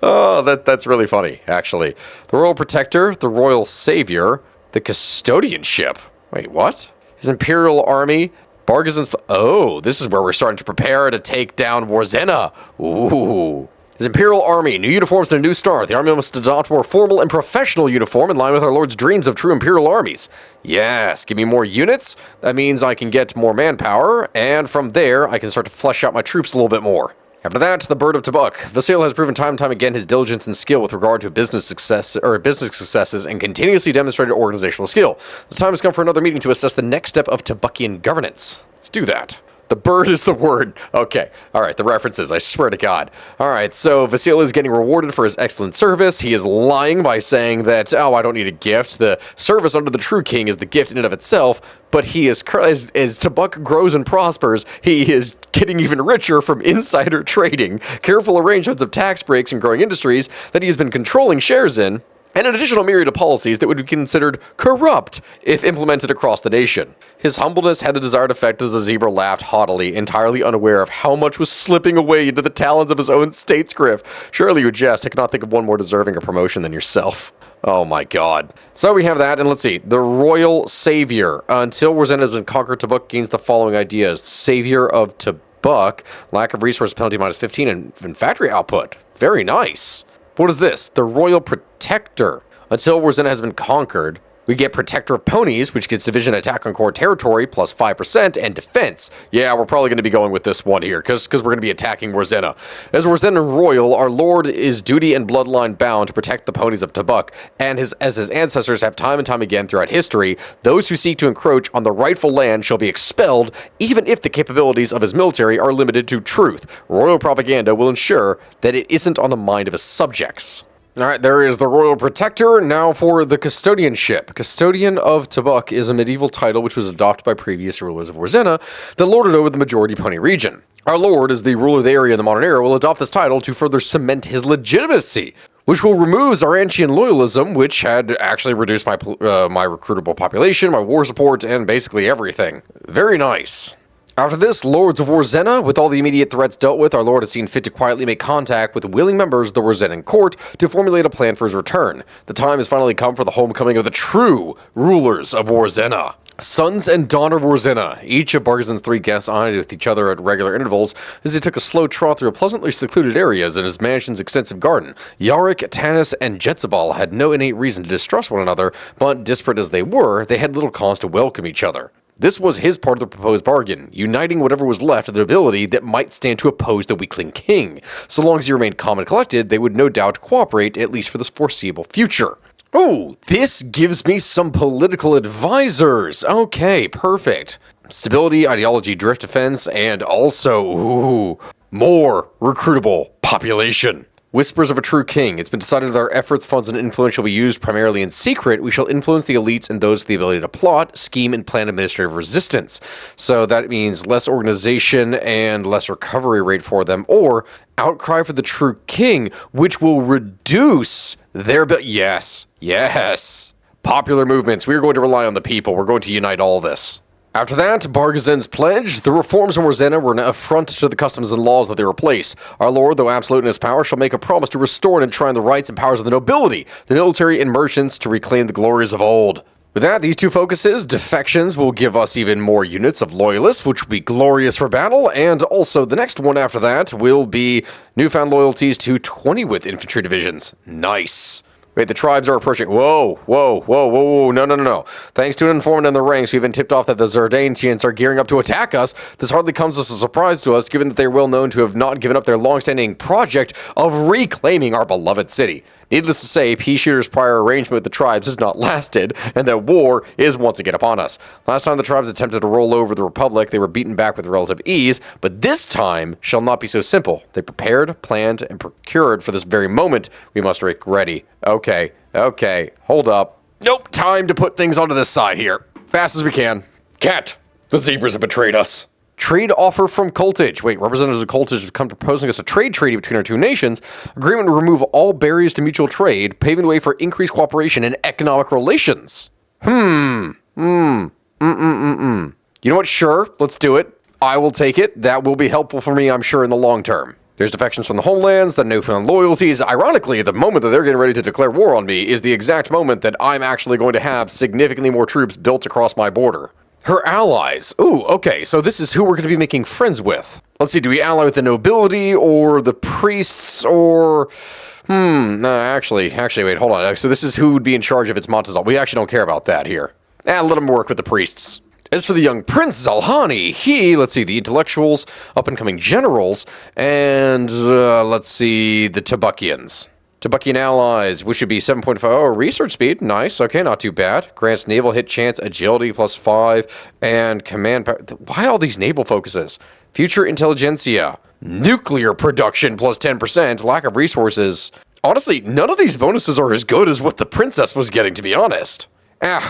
[SPEAKER 1] Oh, that's really funny, actually. The Royal Protector, the Royal Savior, the Custodianship. Wait, what? His Imperial Army, Bargazan's... Oh, this is where we're starting to prepare to take down Warzena. Ooh. His Imperial Army, new uniforms and a new start. The army must adopt more formal and professional uniform in line with our Lord's dreams of true Imperial armies. Yes, give me more units. That means I can get more manpower, and from there, I can start to flesh out my troops a little bit more. After that, the Bird of Tobuk. Vasil has proven time and time again his diligence and skill with regard to business successes and continuously demonstrated organizational skill. The time has come for another meeting to assess the next step of Tobukian governance. Let's do that. The bird is the word. Okay. All right. The references. I swear to God. All right. So Vasil is getting rewarded for his excellent service. He is lying by saying that, oh, I don't need a gift. The service under the true king is the gift in and of itself. But he is, as Tobuk grows and prospers, he is getting even richer from insider trading, careful arrangements of tax breaks and growing industries that he has been controlling shares in, and an additional myriad of policies that would be considered corrupt if implemented across the nation. His humbleness had the desired effect as the zebra laughed haughtily, entirely unaware of how much was slipping away into the talons of his own statescript. Surely you jest, I cannot think of one more deserving of promotion than yourself. Oh my god. So we have that, and let's see. The Royal Savior. Until Warzen has been conquered, Tobuk gains the following ideas. Savior of Tobuk, lack of resource penalty minus 15, and factory output. Very nice. What is this? The Royal Protector. Until Warzen has been conquered, we get Protector of Ponies, which gets division attack on core territory, plus 5%, and defense. Yeah, we're probably going to be going with this one here, because we're going to be attacking Warzena. As Warzena Royal, our lord is duty and bloodline bound to protect the ponies of Tobuk, and as his ancestors have time and time again throughout history, those who seek to encroach on the rightful land shall be expelled, even if the capabilities of his military are limited to truth. Royal propaganda will ensure that it isn't on the mind of his subjects. Alright, there is the Royal Protector. Now for the Custodianship. Custodian of Tobuk is a medieval title which was adopted by previous rulers of Warzena that lorded over the majority pony region. Our lord, as the ruler of the area in the modern era, will adopt this title to further cement his legitimacy, which will remove Zarantian loyalism, which had actually reduced my recruitable population, my war support, and basically everything. Very nice. After this, Lords of Warzena, with all the immediate threats dealt with, our lord has seen fit to quietly make contact with willing members of the Warzenan court to formulate a plan for his return. The time has finally come for the homecoming of the true rulers of Warzena. Sons and daughter of Warzena, each of Bargazan's 3 guests eyed with each other at regular intervals as they took a slow trot through pleasantly secluded areas in his mansion's extensive garden. Yarick, Tanis, and Jezebel had no innate reason to distrust one another, but disparate as they were, they had little cause to welcome each other. This was his part of the proposed bargain, uniting whatever was left of the nobility that might stand to oppose the weakling king. So long as he remained calm and collected, they would no doubt cooperate, at least for the foreseeable future. Oh, this gives me some political advisors. Okay, perfect. Stability, ideology, drift defense, and also, more recruitable population. Whispers of a true king. It's been decided that our efforts, funds, and influence shall be used primarily in secret. We shall influence the elites and those with the ability to plot, scheme, and plan administrative resistance. So that means less organization and less recovery rate for them, or outcry for the true king, which will reduce their... Yes. Popular movements. We are going to rely on the people. We're going to unite all this. After that, Bargazan's pledge, the reforms in Warzena were an affront to the customs and laws that they replaced. Our lord, though absolute in his power, shall make a promise to restore and enshrine the rights and powers of the nobility, the military, and merchants to reclaim the glories of old. With that, these 2 focuses, defections will give us even more units of loyalists, which will be glorious for battle, and also the next one after that will be newfound loyalties to 20 with infantry divisions. Nice. Wait, the tribes are approaching. Whoa, no. Thanks to an informant in the ranks, we've been tipped off that the Zardantians are gearing up to attack us. This hardly comes as a surprise to us, given that they are well known to have not given up their long-standing project of reclaiming our beloved city. Needless to say, Pea-Shooter's prior arrangement with the tribes has not lasted, and that war is once again upon us. Last time the tribes attempted to roll over the Republic, they were beaten back with relative ease, but this time shall not be so simple. They prepared, planned, and procured for this very moment. We must make ready. Okay, hold up. Nope, time to put things onto this side here. Fast as we can. Cat, the zebras have betrayed us. Trade offer from Cultage. Wait, representatives of Cultage have come proposing us a trade treaty between our 2 nations. Agreement to remove all barriers to mutual trade, paving the way for increased cooperation and economic relations. You know what? Sure, let's do it. I will take it. That will be helpful for me, I'm sure, in the long term. There's defections from the homelands, the newfound loyalties. Ironically, the moment that they're getting ready to declare war on me is the exact moment that I'm actually going to have significantly more troops built across my border. Her allies. Ooh, okay, so this is who we're going to be making friends with. Let's see, do we ally with the nobility, or the priests, or... Actually, wait, hold on. So this is who would be in charge if it's Montezal. We actually don't care about that here. Let him work with the priests. As for the young Prince Zalhani, let's see, the intellectuals, up-and-coming generals, and, let's see, the Tobukians. Tobukian allies, which should be 7.5. Oh, research speed. Nice. Okay, not too bad. Grants naval hit chance, agility +5, and command power. Why all these naval focuses? Future intelligentsia. Nuclear production +10%. Lack of resources. Honestly, none of these bonuses are as good as what the princess was getting, to be honest.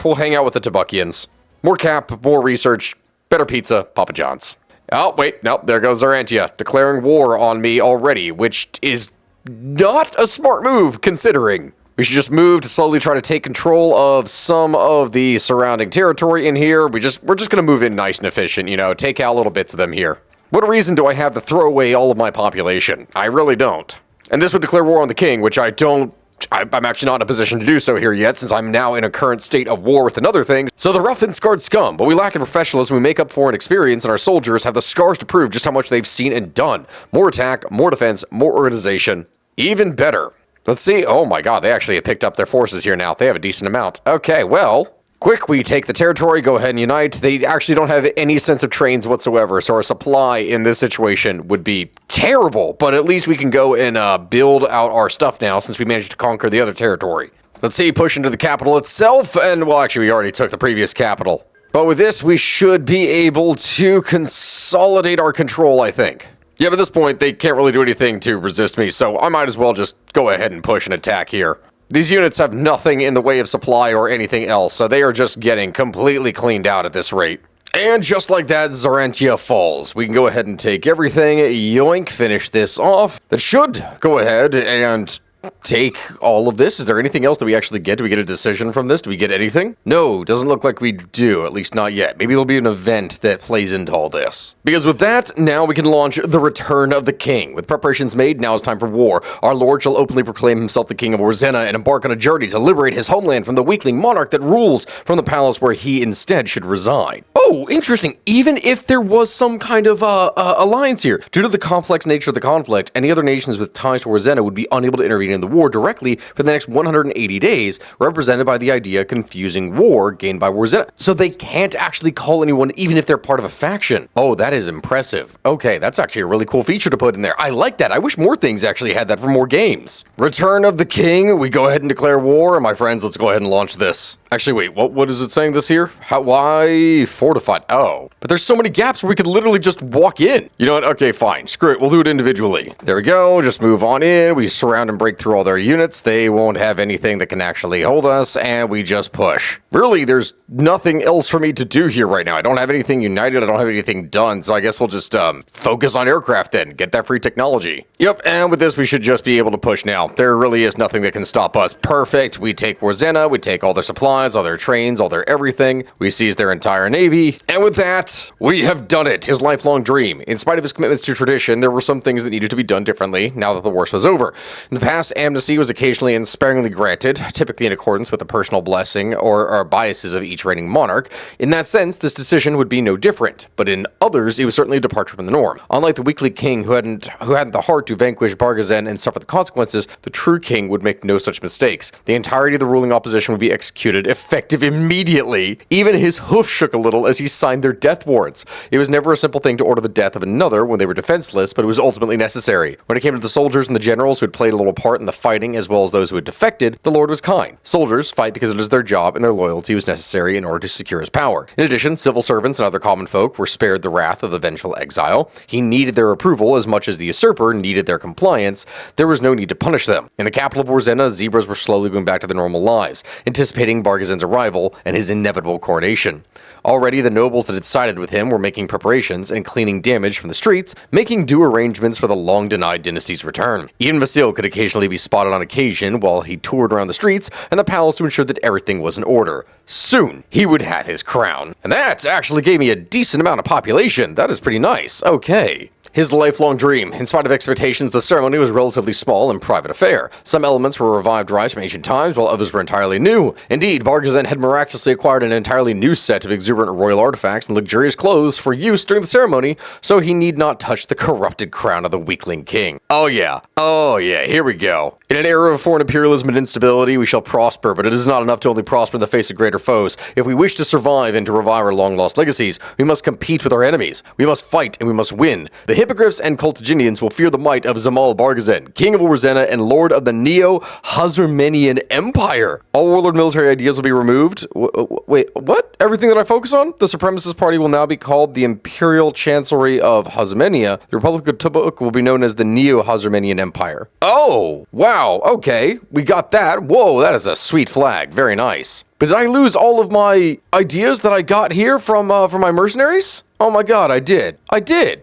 [SPEAKER 1] We'll hang out with the Tobukians. More cap, more research, better pizza, Papa John's. Oh, wait, nope, there goes Zarantia, declaring war on me already, which is not a smart move, considering. We should just move to slowly try to take control of some of the surrounding territory in here. We're just gonna move in nice and efficient, you know, take out little bits of them here. What reason do I have to throw away all of my population? I really don't. And this would declare war on the king, which I'm actually not in a position to do so here yet, since I'm now in a current state of war with another thing. So the rough and scarred scum, but we lack in professionalism, we make up for in experience, and our soldiers have the scars to prove just how much they've seen and done. More attack, more defense, more organization. Even better. Let's see. Oh my god, they actually have picked up their forces here now. They have a decent amount. Okay, well, quick, we take the territory, go ahead and unite. They actually don't have any sense of trains whatsoever, so our supply in this situation would be terrible, but at least we can go and build out our stuff now since we managed to conquer the other territory. Let's see, push into the capital itself, and well, actually, we already took the previous capital. But with this, we should be able to consolidate our control, I think. Yeah, but at this point, they can't really do anything to resist me, so I might as well just go ahead and push an attack here. These units have nothing in the way of supply or anything else, so they are just getting completely cleaned out at this rate. And just like that, Zarantia falls. We can go ahead and take everything, yoink, finish this off. That should go ahead and take all of this. Is there anything else that we actually get? Do we get a decision from this? Do we get anything? No, doesn't look like we do, at least not yet. Maybe there'll be an event that plays into all this. Because with that, now we can launch the Return of the King. With preparations made, now is time for war. Our lord shall openly proclaim himself the king of Orzena and embark on a journey to liberate his homeland from the weakling monarch that rules from the palace where he instead should reside. Oh, interesting. Even if there was some kind of alliance here, due to the complex nature of the conflict, any other nations with ties to Orzena would be unable to intervene in the war directly for the next 180 days, represented by the idea confusing war gained by Orzena. So they can't actually call anyone even if they're part of a faction. Oh, that is impressive. Okay, that's actually a really cool feature to put in there. I like that. I wish more things actually had that for more games. Return of the King. We go ahead and declare war, and my friends, let's go ahead and launch this. Actually, wait, what is it saying this here? Why fortified? Oh, but there's so many gaps where we could literally just walk in. You know what? Okay, fine. Screw it. We'll do it individually. There we go. Just move on in. We surround and break through all their units. They won't have anything that can actually hold us, and we just push. Really, there's nothing else for me to do here right now. I don't have anything united. I don't have anything done, so I guess we'll just focus on aircraft then. Get that free technology. Yep, and with this, we should just be able to push now. There really is nothing that can stop us. Perfect. We take Orzena. We take all their supplies, all their trains, all their everything. We seize their entire navy. And with that, we have done it. His lifelong dream. In spite of his commitments to tradition, there were some things that needed to be done differently now that the worst was over. In the past, amnesty was occasionally and sparingly granted, typically in accordance with the personal blessing or biases of each reigning monarch. In that sense, this decision would be no different, but in others, it was certainly a departure from the norm. Unlike the weakly king who hadn't the heart to vanquish Barghazen and suffer the consequences, the true king would make no such mistakes. The entirety of the ruling opposition would be executed, effective immediately. Even his hoof shook a little as he signed their death warrants. It was never a simple thing to order the death of another when they were defenseless, but it was ultimately necessary. When it came to the soldiers and the generals who had played a little part in the fighting, as well as those who had defected, the Lord was kind. Soldiers fight because it is their job, and their loyalty was necessary in order to secure his power. In addition, civil servants and other common folk were spared the wrath of the vengeful exile. He needed their approval as much as the usurper needed their compliance. There was no need to punish them. In the capital of Orzena, zebras were slowly going back to their normal lives, anticipating Barghazen's arrival and his inevitable coronation. Already, the nobles that had sided with him were making preparations and cleaning damage from the streets, making due arrangements for the long-denied dynasty's return. Even Vasil could occasionally be spotted on occasion while he toured around the streets and the palace to ensure that everything was in order. Soon, he would have his crown. And that actually gave me a decent amount of population. That is pretty nice. Okay. His lifelong dream. In spite of expectations, the ceremony was a relatively small and private affair. Some elements were revived rites from ancient times, while others were entirely new. Indeed, Barghazen had miraculously acquired an entirely new set of exuberant royal artifacts and luxurious clothes for use during the ceremony, so he need not touch the corrupted crown of the weakling king. Oh yeah, here we go. In an era of foreign imperialism and instability, we shall prosper, but it is not enough to only prosper in the face of greater foes. If we wish to survive and to revive our long-lost legacies, we must compete with our enemies. We must fight, and we must win. The Hippogriffs and Cultiginians will fear the might of Zamal Barghazen, King of Warzena and Lord of the Neo-Hazurmenian Empire. All warlord military ideas will be removed. Wait, what? Everything that I focus on? The Supremacist Party will now be called the Imperial Chancellery of Hazurmenia. The Republic of Tobuk will be known as the Neo-Hazurmenian Empire. Oh, wow, okay, we got that. Whoa, that is a sweet flag. Very nice. But did I lose all of my ideas that I got here from my mercenaries? Oh my god, I did.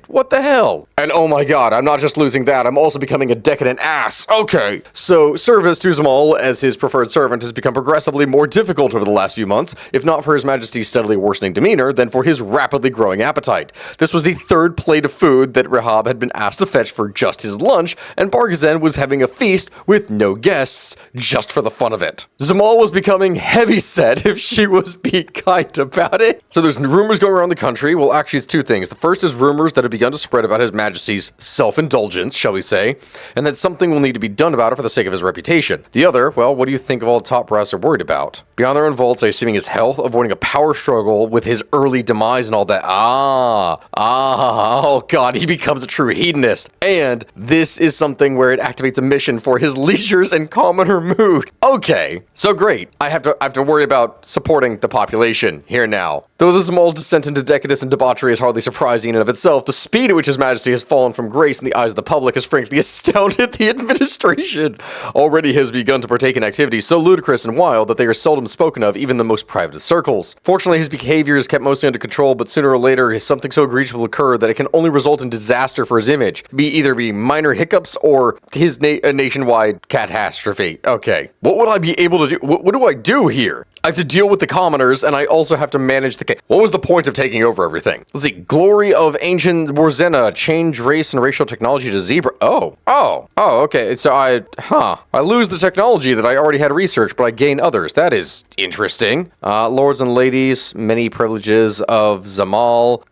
[SPEAKER 1] What the hell? And oh my god, I'm not just losing that, I'm also becoming a decadent ass. Okay. So, service to Zamal as his preferred servant has become progressively more difficult over the last few months, if not for His Majesty's steadily worsening demeanor, then for his rapidly growing appetite. This was the third plate of food that Rahab had been asked to fetch for just his lunch, and Barghazen was having a feast with no guests, just for the fun of it. Zamal was becoming heavy-set if she was being kind about it. So there's rumors going around the country. Well, actually, it's two things. The first is rumors that have begun to spread about His Majesty's self-indulgence, shall we say, and that something will need to be done about it for the sake of his reputation. The other, well, what do you think of all the top brass are worried about? Beyond their own vaults, assuming his health, avoiding a power struggle with his early demise and all that. Oh god, he becomes a true hedonist. And this is something where it activates a mission for his leisures and commoner mood. Okay, so great. I have to worry about supporting the population here now. Though the Zamal's descent into decadence and debauchery is hardly surprising in and of itself, the speed at which His Majesty has fallen from grace in the eyes of the public has frankly astounded the administration. Already he has begun to partake in activities so ludicrous and wild that they are seldom spoken of even in the most private of circles. Fortunately, his behavior is kept mostly under control, but sooner or later something so egregious will occur that it can only result in disaster for his image. Either minor hiccups or his a nationwide catastrophe. Okay, what would I be able to do? What do I do here? I have to deal with the commoners, and I also have to manage the... What was the point of taking over everything? Let's see. Glory of ancient Warzena. Change race and racial technology to zebra. Oh, okay. So I lose the technology that I already had researched, but I gain others. That is interesting. Lords and ladies, many privileges of Zamal.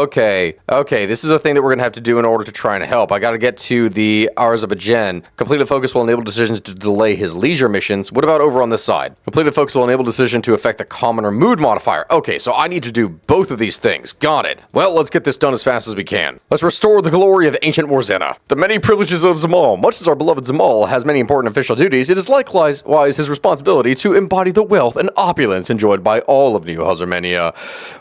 [SPEAKER 1] Okay. This is a thing that we're going to have to do in order to try and help. I got to get to the Azerbaijan. Completed focus will enable decisions to delay his leisure missions. What about over on this side? Completed focus will enable decision to affect the commoner mood modifier. Okay, so I need to do both of these things. Got it. Well, let's get this done as fast as we can. Let's restore the glory of ancient Warzena. The many privileges of Zamal. Much as our beloved Zamal has many important official duties, it is likewise his responsibility to embody the wealth and opulence enjoyed by all of New Hazurmenia.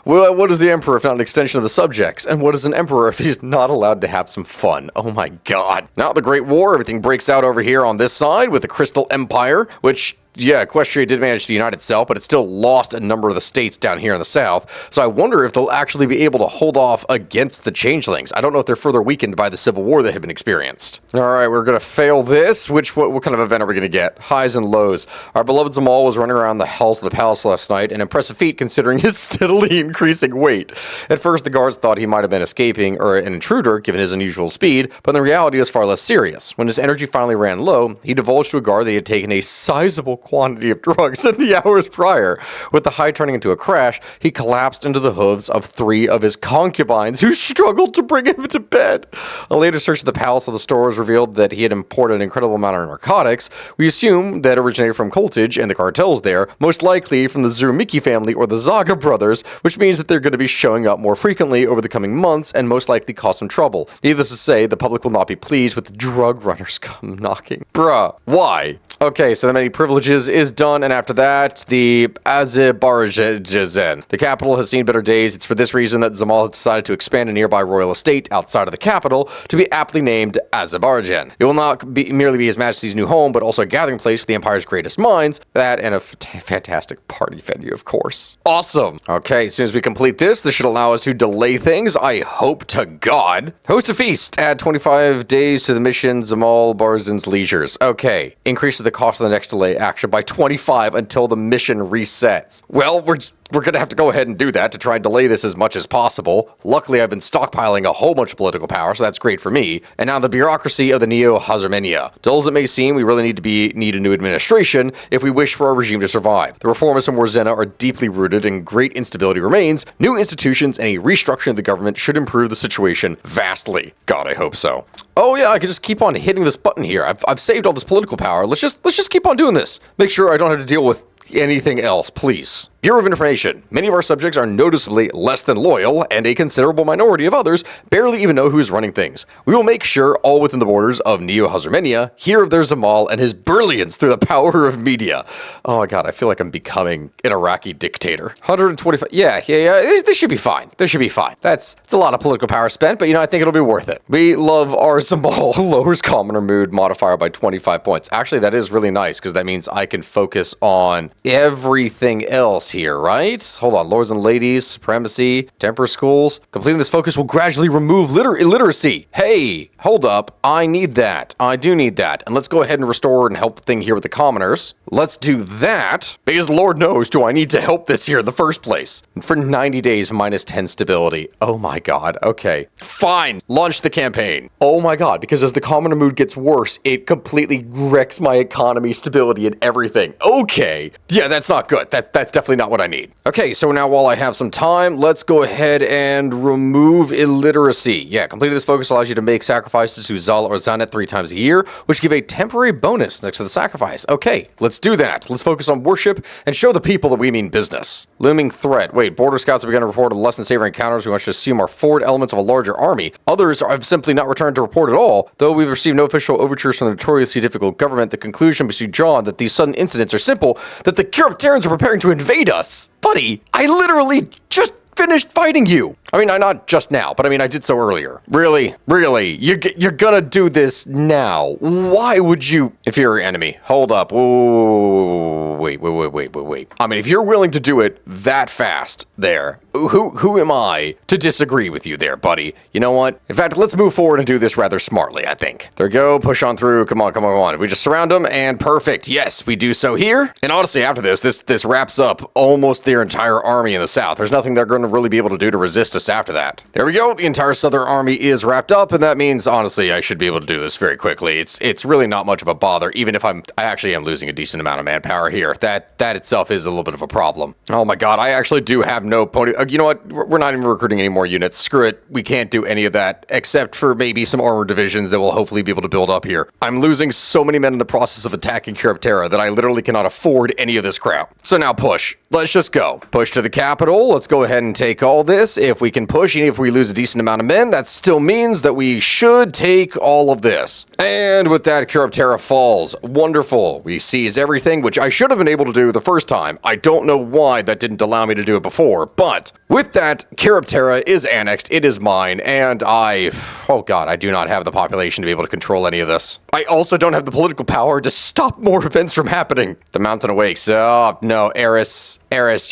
[SPEAKER 1] Well, what is the emperor if not an extension of the subjects? And what is an emperor if he's not allowed to have some fun? Oh my god. Now the Great War, everything breaks out over here on this side with the Crystal Empire, which... yeah, Equestria did manage to unite itself, but it still lost a number of the states down here in the south, so I wonder if they'll actually be able to hold off against the changelings. I don't know if they're further weakened by the civil war that had been experienced. Alright, we're gonna fail this. What kind of event are we gonna get? Highs and lows. Our beloved Zamal was running around the halls of the palace last night, an impressive feat considering his steadily increasing weight. At first, the guards thought he might have been escaping, or an intruder, given his unusual speed, but the reality was far less serious. When his energy finally ran low, he divulged to a guard that he had taken a sizable quantity of drugs in the hours prior. With the high turning into a crash, he collapsed into the hooves of 3 of his concubines, who struggled to bring him to bed. A later search of the palace of the stores revealed that he had imported an incredible amount of narcotics. We assume that originated from Koltij and the cartels there, most likely from the Zurmiki family or the Zaga brothers, which means that they're going to be showing up more frequently over the coming months and most likely cause some trouble. Needless to say, the public will not be pleased with the drug runners come knocking. Bruh, why? Okay, so the many privileges is done, and after that, the Azerbaijan. The capital has seen better days. It's for this reason that Zamal has decided to expand a nearby royal estate outside of the capital to be aptly named Azerbaijan. It will not merely be His Majesty's new home, but also a gathering place for the Empire's greatest minds. That and a fantastic party venue, of course. Awesome. Okay, as soon as we complete this should allow us to delay things, I hope to God. Host a feast. Add 25 days to the mission Zamal Barghazen's leisures. Okay. Increases the cost of the next delay action by 25 until the mission resets. Well, we're we're going to have to go ahead and do that to try and delay this as much as possible. Luckily, I've been stockpiling a whole bunch of political power, so that's great for me. And now the bureaucracy of the Neo-Hazurmenia. Dull as it may seem, we really need a new administration if we wish for our regime to survive. The reformists in Warzena are deeply rooted and great instability remains. New institutions and a restructuring of the government should improve the situation vastly. God, I hope so. Oh yeah, I can just keep on hitting this button here. I've saved all this political power. Let's just keep on doing this. Make sure I don't have to deal with anything else, please. Bureau of Information. Many of our subjects are noticeably less than loyal, and a considerable minority of others barely even know who is running things. We will make sure all within the borders of Neo-Hazurmenia hear of their Zamal and his brilliance through the power of media. Oh my god, I feel like I'm becoming an Iraqi dictator. 125. Yeah. This should be fine. This should be fine. It's a lot of political power spent, but I think it'll be worth it. We love our Zamal. Lowers commoner mood modifier by 25 points. Actually, that is really nice because that means I can focus on everything else here, right? Hold on. Lords and ladies, supremacy, temper schools. Completing this focus will gradually remove illiteracy. Hey, hold up. I need that. I do need that. And let's go ahead and restore and help the thing here with the commoners. Let's do that because Lord knows do I need to help this here in the first place. For 90 days, minus 10 stability. Oh my god. Okay. Fine. Launch the campaign. Oh my god. Because as the commoner mood gets worse, it completely wrecks my economy, stability, and everything. Okay. Yeah, that's not good. That's definitely not what I need. Okay, so now while I have some time, let's go ahead and remove illiteracy. Yeah, completing this focus allows you to make sacrifices to Zal or Zanet 3 times a year, which give a temporary bonus next to the sacrifice. Okay, let's do that. Let's focus on worship and show the people that we mean business. Looming threat. Wait, border scouts have begun to report less than savory encounters. We want to assume are forward elements of a larger army. Others have simply not returned to report at all, though we've received no official overtures from the notoriously difficult government. The conclusion must be drawn that these sudden incidents are simple, that the Terrans are preparing to invade us. Buddy, I literally just finished fighting you. I mean, not just now, but I mean, I did so earlier. Really? You're gonna do this now? Why would you? Inferior enemy. Hold up. Ooh, wait. I mean, if you're willing to do it that fast there, who am I to disagree with you there, buddy? You know what? In fact, let's move forward and do this rather smartly, I think. There we go. Push on through. Come on. If we just surround them, and perfect. Yes, we do so here. And honestly, after this wraps up almost their entire army in the south. There's nothing they're going to really be able to do to resist us after that. There we go. The entire southern army is wrapped up, and that means, honestly, I should be able to do this very quickly. It's really not much of a bother, even if I actually am losing a decent amount of manpower here. That itself is a little bit of a problem. Oh my god, I actually do have no pony. You know what? We're not even recruiting any more units. Screw it. We can't do any of that, except for maybe some armored divisions that will hopefully be able to build up here. I'm losing so many men in the process of attacking Terra that I literally cannot afford any of this crap. So now push. Let's just go. Push to the capital. Let's go ahead and take all this. If we can push, even if we lose a decent amount of men, that still means that we should take all of this. And with that, Terra falls. Wonderful. We seize everything, which I should have been able to do the first time. I don't know why that didn't allow me to do it before, but with that, Terra is annexed. It is mine, and oh god, I do not have the population to be able to control any of this. I also don't have the political power to stop more events from happening. The mountain awakes. Oh no, Eris,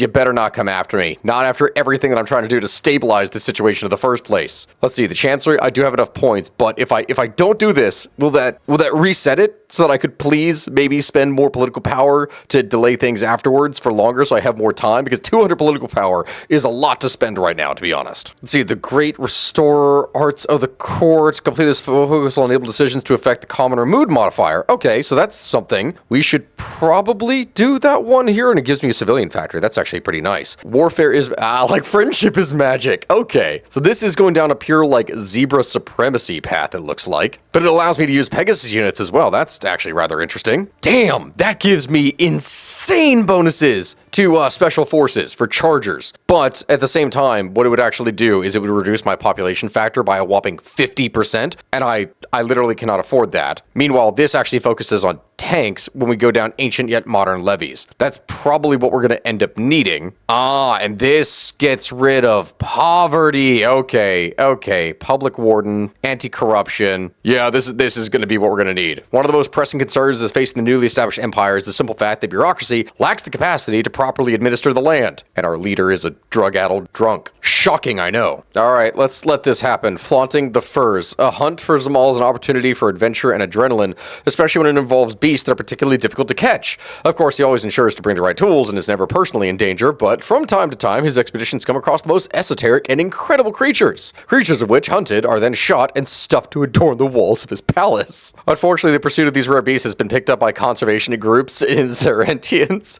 [SPEAKER 1] you better not come after me. Not after everything that I'm trying to do to stabilize the situation in the first place. Let's see, the Chancellery, I do have enough points, but if I don't do this, will that reset it so that I could please maybe spend more political power to delay things afterwards for longer so I have more time? Because 200 political power is a lot to spend right now, to be honest. Let's see, the Great Restorer Arts of the Court. Complete this focus will enable decisions to affect the commoner mood modifier. Okay, so that's something. We should probably do that one here, and it gives me a civilian factor. That's actually pretty nice. Warfare is, like friendship is magic. Okay, so this is going down a pure, like, zebra supremacy path, it looks like. But it allows me to use Pegasus units as well. That's actually rather interesting. Damn, that gives me insane bonuses to special forces for chargers. But at the same time, what it would actually do is it would reduce my population factor by a whopping 50%, and I literally cannot afford that. Meanwhile, this actually focuses on tanks when we go down ancient yet modern levies. That's probably what we're going to end up needing. And this gets rid of poverty. Okay. Public warden, anti-corruption. Yeah, this is going to be what we're going to need. One of the most pressing concerns that's facing the newly established empire is the simple fact that bureaucracy lacks the capacity to properly administer the land. And our leader is a drug-addled drunk. Shocking, I know. All right, let's let this happen. Flaunting the furs. A hunt for Zamal is an opportunity for adventure and adrenaline, especially when it involves beasts beasts that are particularly difficult to catch. Of course, he always ensures to bring the right tools and is never personally in danger, but from time to time, his expeditions come across the most esoteric and incredible creatures. Creatures of which, hunted, are then shot and stuffed to adorn the walls of his palace. Unfortunately, the pursuit of these rare beasts has been picked up by conservation groups in Zarentians.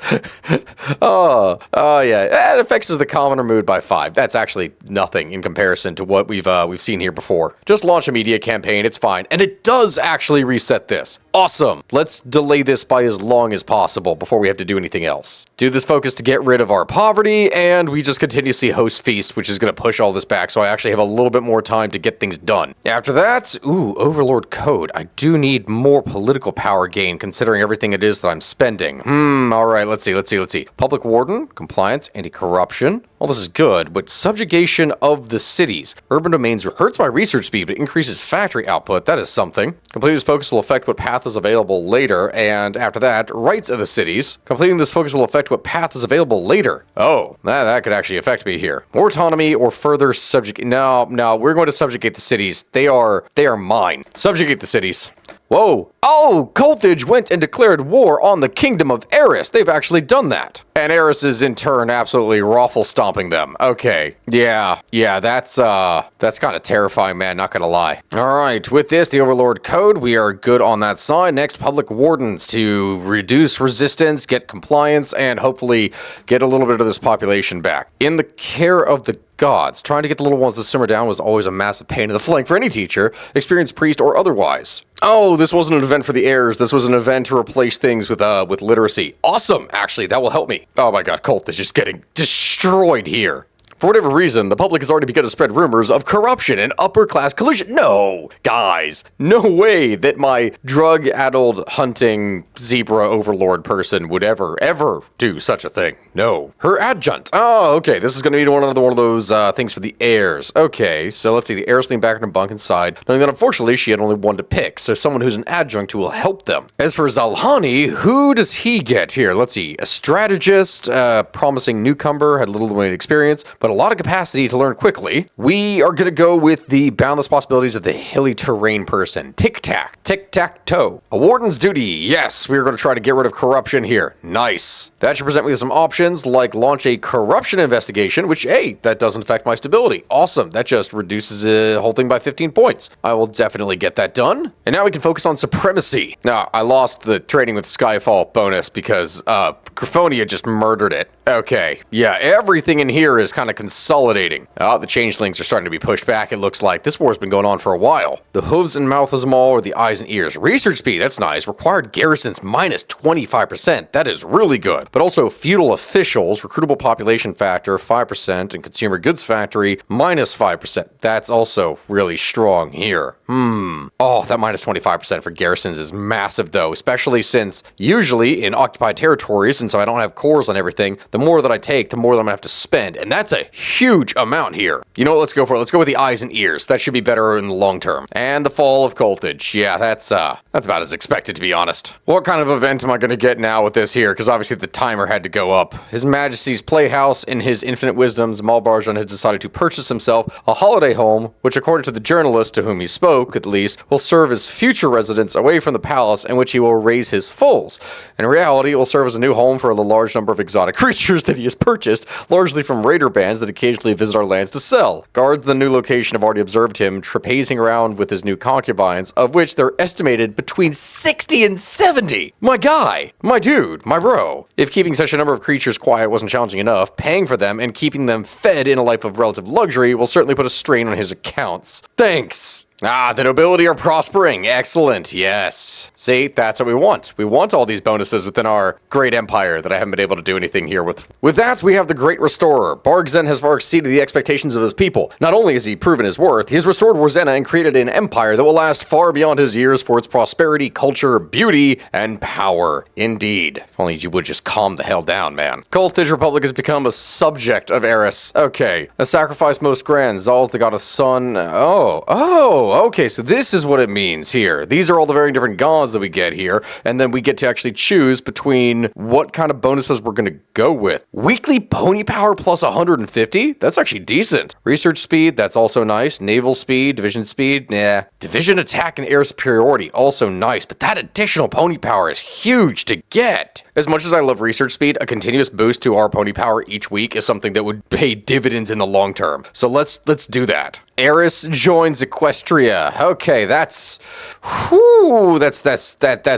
[SPEAKER 1] Yeah, it affects the commoner mood by 5. That's actually nothing in comparison to what we've seen here before. Just launch a media campaign, it's fine. And it does actually reset this. Awesome. Let's delay this by as long as possible before we have to do anything else. Do this focus to get rid of our poverty, and we just continuously host feasts, which is going to push all this back, so I actually have a little bit more time to get things done. After that, Overlord Code. I do need more political power gain, considering everything it is that I'm spending. Alright, let's see. Public Warden, Compliance, Anti-Corruption. Well, this is good, but subjugation of the cities. Urban domains hurts my research speed, but increases factory output. That is something. Completing this focus will affect what path is available later, and after that, rights of the cities. Completing this focus will affect what path is available later. Oh, that could actually affect me here. More autonomy or further subjugate. No, we're going to subjugate the cities. They are mine. Subjugate the cities. Whoa. Oh, Carthage went and declared war on the kingdom of Heirs. They've actually done that. And Heirs is in turn absolutely raffle stomping them. Okay. Yeah, that's kind of terrifying, man, not gonna lie. Alright, with this, the Overlord Code, we are good on that side. Next, Public Wardens to reduce resistance, get compliance, and hopefully get a little bit of this population back. In the care of the gods, trying to get the little ones to simmer down was always a massive pain in the flank for any teacher, experienced priest or otherwise. Oh, this wasn't an event for the heirs. This was an event to replace things with literacy. Awesome, actually, that will help me. Oh my god, Colt is just getting destroyed here. For whatever reason, the public has already begun to spread rumors of corruption and upper-class collusion. No, guys, no way that my drug-addled hunting zebra overlord person would ever do such a thing. No. Her adjunct. Oh, okay, this is going to be one of those things for the heirs. Okay, so let's see. The heirs lean back in her bunk inside, knowing that unfortunately she had only one to pick, so someone who's an adjunct who will help them. As for Zalhani, who does he get here? Let's see. A strategist, promising newcomer, had little to no experience, but a lot of capacity to learn quickly. We are going to go with the boundless possibilities of the hilly terrain person. Tic-tac-toe. A warden's duty. Yes, we are going to try to get rid of corruption here. Nice. That should present me with some options, like launch a corruption investigation, which, hey, that doesn't affect my stability. Awesome. That just reduces the whole thing by 15 points. I will definitely get that done. And now we can focus on supremacy. Now, I lost the trading with Skyfall bonus because Griffonia just murdered it. Okay. Yeah, everything in here is kind of consolidating. The changelings are starting to be pushed back, it looks like. This war's been going on for a while. The hooves and mouth of them all, or the eyes and ears. Research speed, that's nice. Required garrisons minus 25%. That is really good. But also feudal officials, recruitable population factor 5%, and consumer goods factory minus 5%. That's also really strong here. Oh, that minus 25% for garrisons is massive though, especially since usually in occupied territories, and so I don't have cores on everything, the more that I take, the more that I'm gonna have to spend, and that's a huge amount here. You know what, let's go for it. Let's go with the eyes and ears. That should be better in the long term. And the fall of Carthage. Yeah, that's about as expected, to be honest. What kind of event am I gonna get now with this here? Because obviously the timer had to go up. His Majesty's Playhouse, in his infinite wisdoms, Malbarjan has decided to purchase himself a holiday home, which according to the journalist to whom he spoke, at least, will serve as future residence away from the palace in which he will raise his foals. In reality, it will serve as a new home for the large number of exotic creatures that he has purchased, largely from raider bands that occasionally visit our lands to sell. Guards at the new location have already observed him trapezing around with his new concubines, of which they're estimated between 60 and 70. My guy, my dude, my bro. If keeping such a number of creatures quiet wasn't challenging enough, paying for them and keeping them fed in a life of relative luxury will certainly put a strain on his accounts. Thanks. The nobility are prospering. Excellent. Yes. See, that's what we want. We want all these bonuses within our great empire that I haven't been able to do anything here with. With that, we have the Great Restorer. Bargzen has far exceeded the expectations of his people. Not only has he proven his worth, he has restored Warzena and created an empire that will last far beyond his years for its prosperity, culture, beauty, and power. Indeed. If only you would just calm the hell down, man. Carthage Republic has become a subject of Eris. Okay. A sacrifice most grand. Zal's the goddess sun. Oh, Oh, okay, so this is what it means here. These are all the varying different gods that we get here, and then we get to actually choose between what kind of bonuses we're going to go with. Weekly pony power plus 150? That's actually decent. Research speed, that's also nice. Naval speed, division speed, nah. Division attack and air superiority, also nice, but that additional pony power is huge to get. As much as I love research speed, a continuous boost to our pony power each week is something that would pay dividends in the long term. So let's do that. Eris joins Equestria. Okay, that's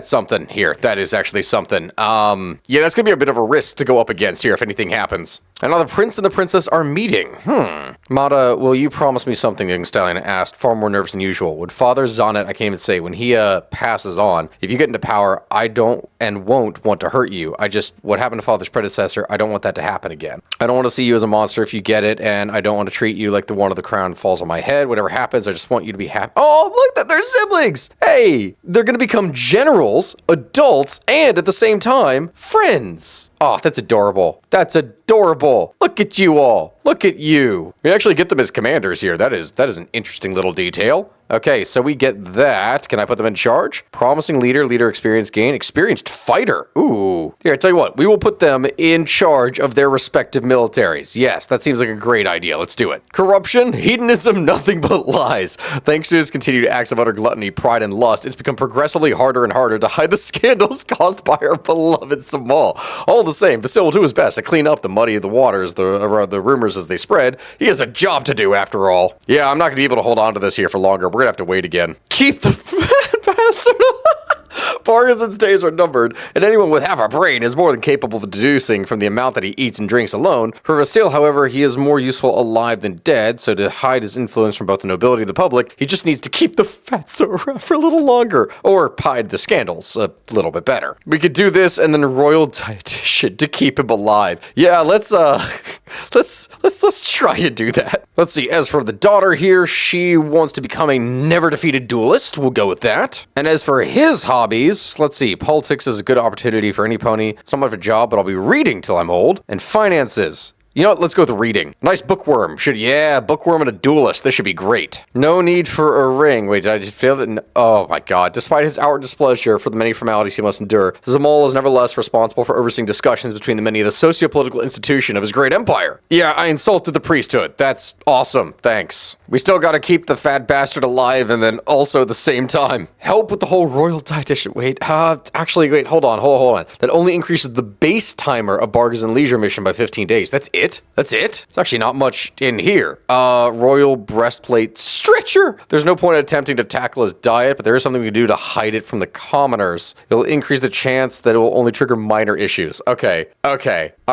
[SPEAKER 1] something here. That is actually something. Yeah, that's gonna be a bit of a risk to go up against here if anything happens. And now the prince and the princess are meeting. Mata, will you promise me something? Young Stallion asked, far more nervous than usual. Would Father Zonet, I can't even say, when he passes on, if you get into power, I don't and won't want to hurt you. What happened to Father's predecessor, I don't want that to happen again. I don't want to see you as a monster if you get it, and I don't want to treat you like the one of the crown falls on my head. Whatever happens, I just want you to be happy. Oh, look, that they're siblings. Hey, they're going to become generals, adults, and at the same time, friends. Oh, that's adorable. That's adorable. Look at you all. Look at you. We actually get them as commanders here. That is an interesting little detail. Okay, so we get that. Can I put them in charge? Promising leader, leader experience gain, experienced fighter. Ooh. Here, I tell you what, we will put them in charge of their respective militaries. Yes, that seems like a great idea. Let's do it. Corruption, hedonism, nothing but lies. Thanks to his continued acts of utter gluttony, pride, and lust, it's become progressively harder and harder to hide the scandals caused by our beloved Samal. All the same, Basil will do his best to clean up the muddy of the waters, the rumors as they spread. He has a job to do after all. Yeah, I'm not going to be able to hold on to this here for longer. We're going to have to wait again. Keep the fat bastard Parkinson's days are numbered, and anyone with half a brain is more than capable of deducing from the amount that he eats and drinks alone. For Vasil, however, he is more useful alive than dead, so to hide his influence from both the nobility and the public, he just needs to keep the fatso around for a little longer, or hide the scandals a little bit better. We could do this and then a royal dietitian to keep him alive. Yeah, let's try and do that. Let's see, as for the daughter here, she wants to become a never-defeated duelist. We'll go with that. And as for his hobbies, let's see, politics is a good opportunity for any pony. It's not much of a job, but I'll be reading till I'm old. And finances. You know what? Let's go with reading. Nice bookworm. Bookworm and a duelist. This should be great. No need for a ring. Wait, did I just fail that? Oh my god. Despite his outward displeasure for the many formalities he must endure, Zamal is nevertheless responsible for overseeing discussions between the many of the socio-political institution of his great empire. Yeah, I insulted the priesthood. That's awesome. Thanks. We still gotta keep the fat bastard alive and then also at the same time help with the whole royal dietitian. Wait, hold on. That only increases the base timer of Bargain Leisure mission by 15 days. That's it? That's it? It's actually not much in here. Royal breastplate stretcher. There's no point in attempting to tackle his diet, but there is something we can do to hide it from the commoners. It'll increase the chance that it will only trigger minor issues. Okay. All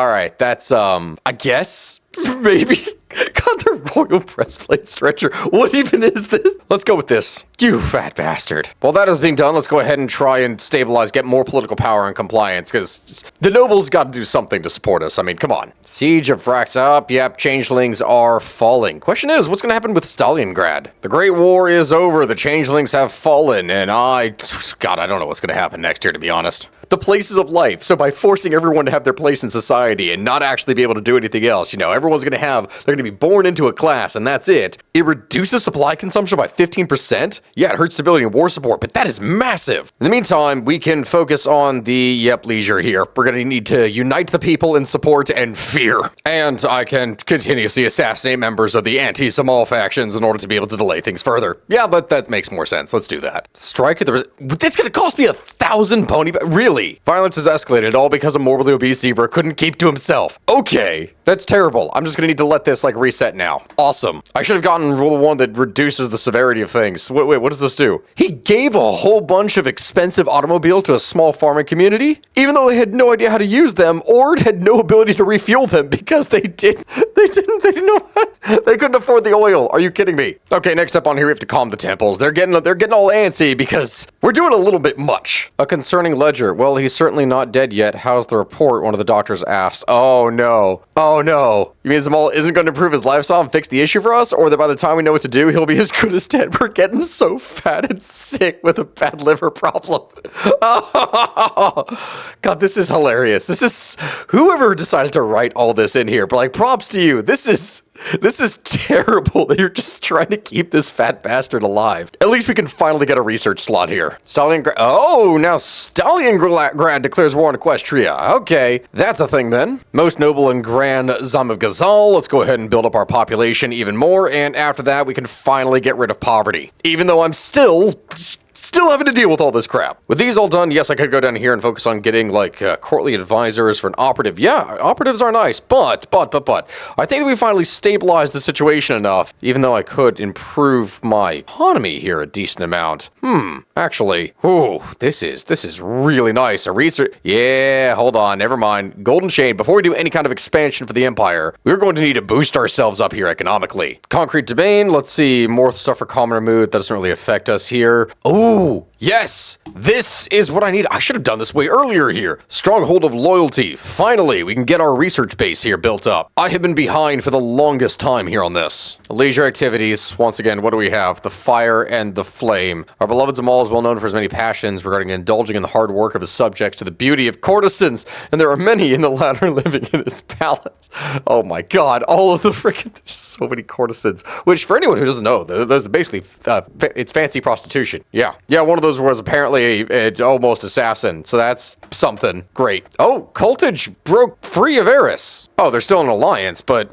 [SPEAKER 1] right. That's, I guess, maybe. God, the royal breastplate stretcher. What even is this? Let's go with this. You fat bastard. While that is being done, let's go ahead and try and stabilize, get more political power and compliance, because the nobles got to do something to support us. I mean, come on. Siege of Frax up. Yep, changelings are falling. Question is, what's going to happen with Stalingrad? The Great War is over. The changelings have fallen, and I don't know what's going to happen next year, to be honest. The places of life. So by forcing everyone to have their place in society and not actually be able to do anything else, everyone's going to they're going to be born into a class and that's it. It reduces supply consumption by 15%. Yeah, it hurts stability and war support, but that is massive. In the meantime, we can focus on the, leisure here. We're going to need to unite the people in support and fear. And I can continuously assassinate members of the anti-Samal factions in order to be able to delay things further. Yeah, but that makes more sense. Let's do that. Strike at the... That's going to cost me 1,000 pony... Really? Violence has escalated, all because a morbidly obese zebra couldn't keep to himself. Okay. That's terrible. I'm just going to need to let this, reset now. Awesome. I should have gotten rule 1 that reduces the severity of things. Wait, what does this do? He gave a whole bunch of expensive automobiles to a small farming community, even though they had no idea how to use them or had no ability to refuel them because they didn't know how, they couldn't afford the oil. Are you kidding me? Okay, next up on here, we have to calm the temples. They're getting all antsy because we're doing a little bit much. A concerning ledger. Well, he's certainly not dead yet. How's the report? One of the doctors asked. Oh no. You mean Zamal isn't going to improve his lifestyle and fix the issue for us? Or that by the time we know what to do, he'll be as good as dead? We're getting so fat and sick with a bad liver problem. God, this is hilarious. This is... Whoever decided to write all this in here, but props to you. This is This is terrible that you're just trying to keep this fat bastard alive. At least we can finally get a research slot here. Oh, now Stalingrad declares war on Equestria. Okay, that's a thing then. Most noble and grand Zam of Gazal. Let's go ahead and build up our population even more, and after that we can finally get rid of poverty. Even though I'm still having to deal with all this crap. With these all done, yes, I could go down here and focus on getting, like, courtly advisors for an operative. Yeah, operatives are nice, but, I think that we finally stabilized the situation enough, even though I could improve my economy here a decent amount. Actually, this is really nice. A research, yeah, hold on, never mind. Golden Chain, before we do any kind of expansion for the Empire, we're going to need to boost ourselves up here economically. Concrete domain, let's see, more stuff for common remove, that doesn't really affect us here. Ooh, yes, this is what I need. I should have done this way earlier here. Stronghold of Loyalty. Finally, we can get our research base here built up. I have been behind for the longest time here on this. Leisure activities. Once again, what do we have? The fire and the flame. Our beloved Zamal is well known for his many passions regarding indulging in the hard work of his subjects to the beauty of courtesans, and there are many in the latter living in his palace. Oh my god, all of the freaking, there's so many courtesans. Which, for anyone who doesn't know, those are basically, it's fancy prostitution. Yeah, one of those was apparently almost assassin, so that's something great. Oh, Cultage broke free of Heirs. Oh, they're still in alliance, but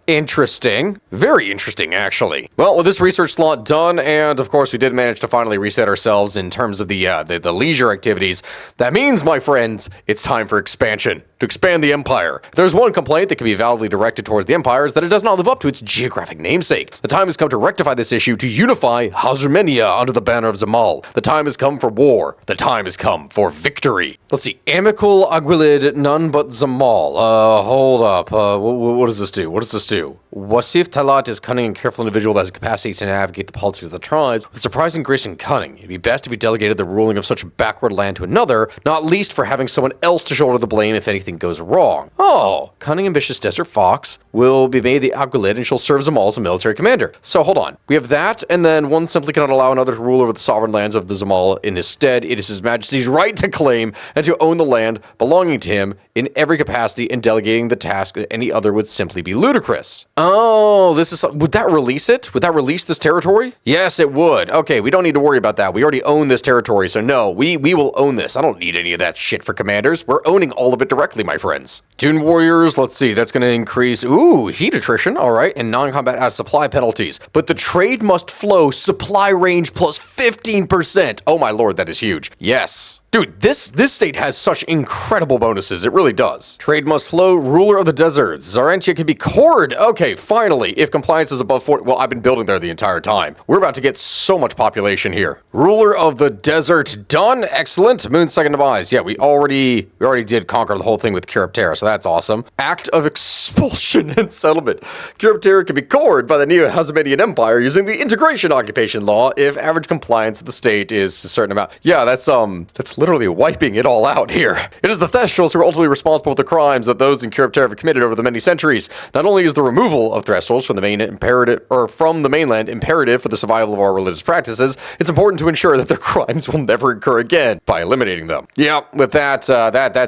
[SPEAKER 1] interesting. Very interesting, actually. Well, with this research slot done, and of course we did manage to finally reset ourselves in terms of the leisure activities, that means, my friends, it's time for expansion. To expand the Empire. There's one complaint that can be validly directed towards the Empire is that it does not live up to its geographic namesake. The time has come to rectify this issue, to unify Hazurmenia under the banner of Zamal. The time has come for war. The time has come for victory. Let's see. Amicable Aguilid, none but Zamal. Hold up. What does this do? What does this do? Wasif Talat is cunning and careful individual that has the capacity to navigate the politics of the tribes with surprising grace and cunning. It'd be best if he delegated the ruling of such a backward land to another, not least for having someone else to shoulder the blame if anything goes wrong. Oh, cunning, ambitious Desert Fox will be made the Aguilid and she'll serve Zamal as a military commander. So hold on. We have that, and then one simply cannot allow another to rule over the sovereign lands of the Zamal. In his stead, it is His Majesty's right to claim and to own the land belonging to him in every capacity, and delegating the task to any other would simply be ludicrous. Oh, this is... Would that release it? Would that release this territory? Yes, it would. Okay, we don't need to worry about that. We already own this territory, so no, we will own this. I don't need any of that shit for commanders. We're owning all of it directly, my friends. Toon Warriors, let's see, that's going to increase... Ooh, heat attrition, all right, and non-combat out of supply penalties. But the trade must flow supply range plus 15%. Oh my lord, that is huge. Yes. Dude, this state has such incredible bonuses. It really does. Trade must flow. Ruler of the deserts. Zarentia can be cored. Okay, finally. If compliance is above 40... Well, I've been building there the entire time. We're about to get so much population here. Ruler of the desert. Done. Excellent. Moon's second demise. Yeah, we already did conquer the whole thing with Kiriptera, so that's awesome. Act of expulsion and settlement. Kiriptera can be cored by the new Hazurmenian Empire using the integration occupation law if average compliance of the state is a certain amount. Yeah, that's literally wiping it all out here. It is the Thestrals who are ultimately responsible for the crimes that those in Kiriptera have committed over the many centuries. Not only is the removal of Thestrals from the mainland imperative for the survival of our religious practices, it's important to ensure that their crimes will never occur again by eliminating them. Yeah, with that's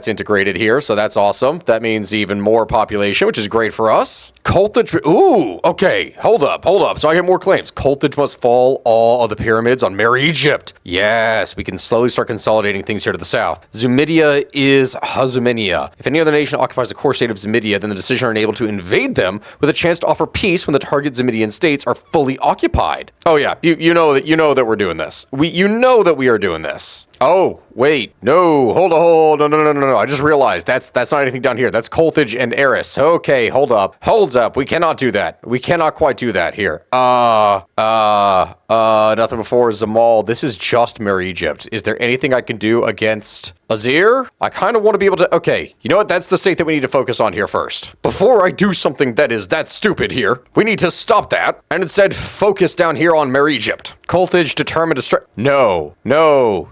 [SPEAKER 1] integrated here, so that's awesome. That means even more population, which is great for us. Cultage. Ooh, okay, hold up. So I get more claims. Cultage must fall all of the pyramids on Mare Egypt. Yes, we can slowly start consolidating things here to the south. Zumidia is Hazurmenia. If any other nation occupies the core state of Zumidia, then the decision are enabled to invade them with a chance to offer peace when the target Zumidian states are fully occupied. Oh yeah, you know that we're doing this. You know that we are doing this. Oh, wait, no, hold on, no, I just realized that's not anything down here. That's Cultage and Heirs. Okay, hold up, we cannot do that. We cannot quite do that here. Nothing before Zamal. This is just Mare Egypt. Is there anything I can do against Azir? I kind of want to be able to... Okay, you know what? That's the state that we need to focus on here first. Before I do something that is that stupid here, we need to stop that and instead focus down here on Mare Egypt. Cultage determined to strike... No. I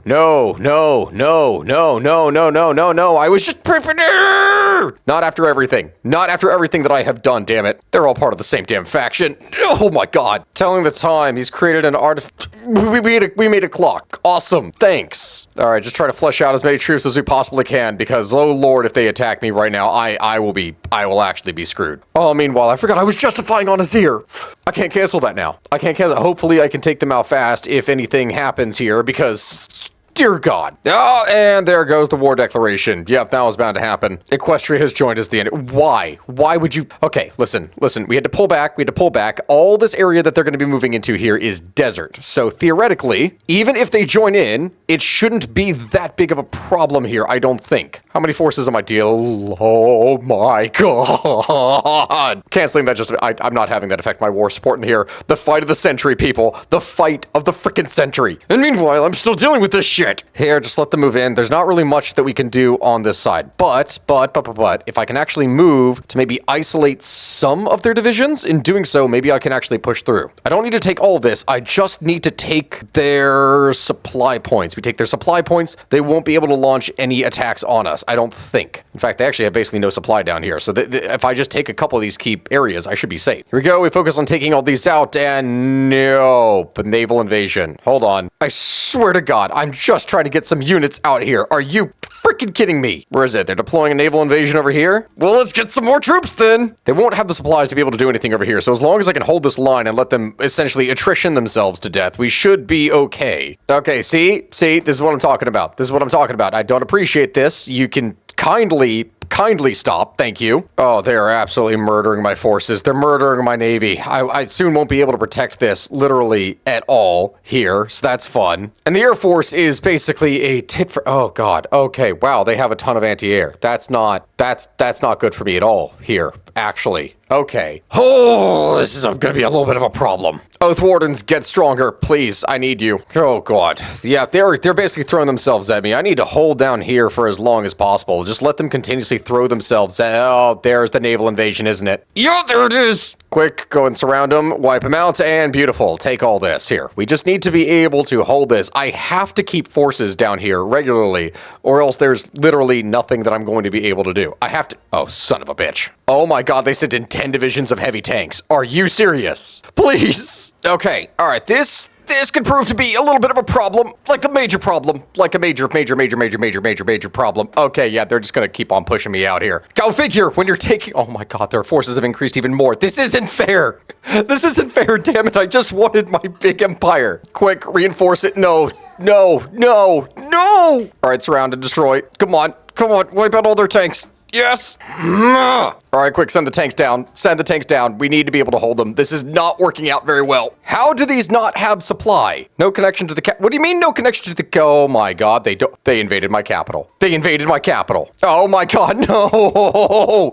[SPEAKER 1] was just preparing... Not after everything. Not after everything that I have done, damn it. They're all part of the same damn faction. Oh my god. Telling the time, he's created an we made a clock. Awesome. Thanks. Alright, just try to flush out as many troops as we possibly can, because, oh lord, if they attack me right now, I will actually be screwed. Oh, meanwhile, I forgot I was justifying on Azir. I can't cancel that now. I can't cancel. Hopefully I can take them out fast if anything happens here, because... Dear God. Oh, and there goes the war declaration. Yep, that was bound to happen. Equestria has joined us at the end. Why? Why would you... Okay, listen. We had to pull back. All this area that they're going to be moving into here is desert. So theoretically, even if they join in, it shouldn't be that big of a problem here, I don't think. How many forces am I dealing? Oh my God. Canceling that I'm not having that affect my war support in here. The fight of the century, people. The fight of the frickin' century. And meanwhile, I'm still dealing with this shit. Here, just let them move in. There's not really much that we can do on this side. But, if I can actually move to maybe isolate some of their divisions, in doing so, maybe I can actually push through. I don't need to take all of this. I just need to take their supply points. We take their supply points, they won't be able to launch any attacks on us, I don't think. In fact, they actually have basically no supply down here. So if I just take a couple of these key areas, I should be safe. Here we go. We focus on taking all these out, and no, the naval invasion. Hold on. I swear to God, I'm just trying to get some units out here. Are you freaking kidding me? Where is it? They're deploying a naval invasion over here? Well, let's get some more troops then. They won't have the supplies to be able to do anything over here. So as long as I can hold this line and let them essentially attrition themselves to death, we should be okay. Okay, see, this is what I'm talking about. I don't appreciate this. You can kindly stop. Thank you. Oh, they're absolutely murdering my forces. They're murdering my navy. I soon won't be able to protect this literally at all here, so that's fun. And the Air Force is basically a tit for... Oh, God. Okay, wow, they have a ton of anti-air. That's not good for me at all here, actually. Okay. Oh, this is going to be a little bit of a problem. Oath Wardens, get stronger, please. I need you. Oh, God. Yeah, they're basically throwing themselves at me. I need to hold down here for as long as possible. Just let them continuously throw themselves at... Oh, there's the naval invasion, isn't it? Yeah, there it is. Quick, go and surround them, wipe them out, and beautiful. Take all this. Here. We just need to be able to hold this. I have to keep forces down here regularly, or else there's literally nothing that I'm going to be able to do. I have to... Oh, son of a bitch. Oh my God, they sent in 10 divisions of heavy tanks. Are you serious? Please. Okay, all right, this could prove to be a little bit of a problem, like a major problem, like a major problem. Okay, yeah, they're just gonna keep on pushing me out here. Go figure, when you're taking... Oh my God, their forces have increased even more. This isn't fair. This isn't fair, damn it. I just wanted my big empire. Quick, reinforce it. No. All right, surround and destroy. Come on, wipe out all their tanks. Yes! All right, quick, send the tanks down. We need to be able to hold them. This is not working out very well. How do these not have supply? No connection to the what do you mean no connection to the... Oh my God, they invaded my capital. Oh my God, no! Oh,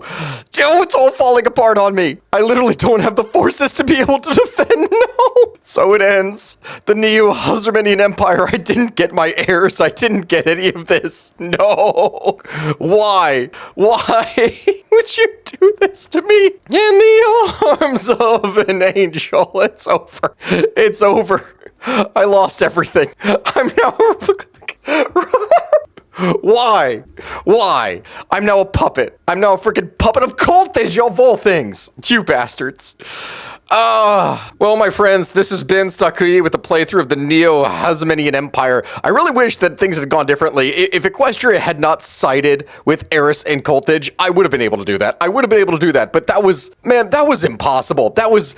[SPEAKER 1] it's all falling apart on me. I literally don't have the forces to be able to defend. No! So it ends. The new Hazurmenian Empire. I didn't get my heirs. I didn't get any of this. No! Why would you do this to me? In the arms of an angel. It's over. I lost everything. I'm now... Why? I'm now a puppet. I'm now a freaking puppet of Cultage of all things. You bastards. Well, my friends, this has been Stakui with a playthrough of the Neo-Hazurmenian Empire. I really wish that things had gone differently. If Equestria had not sided with Heirs and Cultage, I would have been able to do that. But that was impossible. That was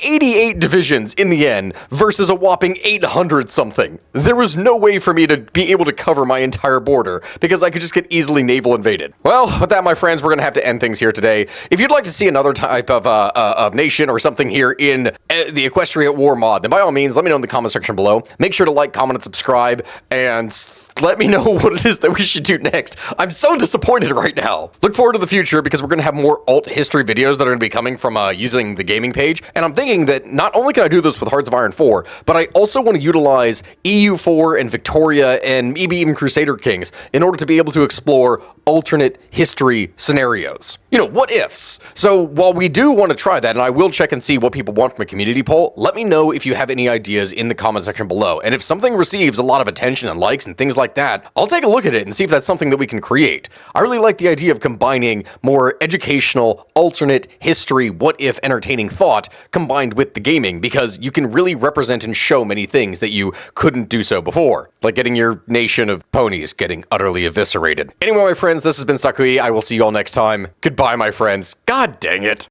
[SPEAKER 1] 88 divisions in the end versus a whopping 800 something. There was no way for me to be able to cover my entire border because I could just get easily naval invaded. Well, with that, my friends, we're going to have to end things here today. If you'd like to see another type of nation or something here in the Equestria War mod, then by all means, let me know in the comment section below. Make sure to like, comment, and subscribe, and let me know what it is that we should do next. I'm so disappointed right now. Look forward to the future because we're going to have more alt history videos that are going to be coming from using the gaming page, and I'm thinking that not only can I do this with Hearts of Iron 4, but I also want to utilize EU4 and Victoria and maybe even Crusader Kings in order to be able to explore alternate history scenarios. You know, what ifs. So while we do want to try that, and I will check and see what people want from a community poll, let me know if you have any ideas in the comment section below. And if something receives a lot of attention and likes and things like that, I'll take a look at it and see if that's something that we can create. I really like the idea of combining more educational, alternate history, what-if entertaining thought combined with the gaming, because you can really represent and show many things that you couldn't do so before, like getting your nation of ponies getting utterly eviscerated. Anyway, my friends, this has been Stakui. I will see you all next time. Goodbye, my friends. God dang it.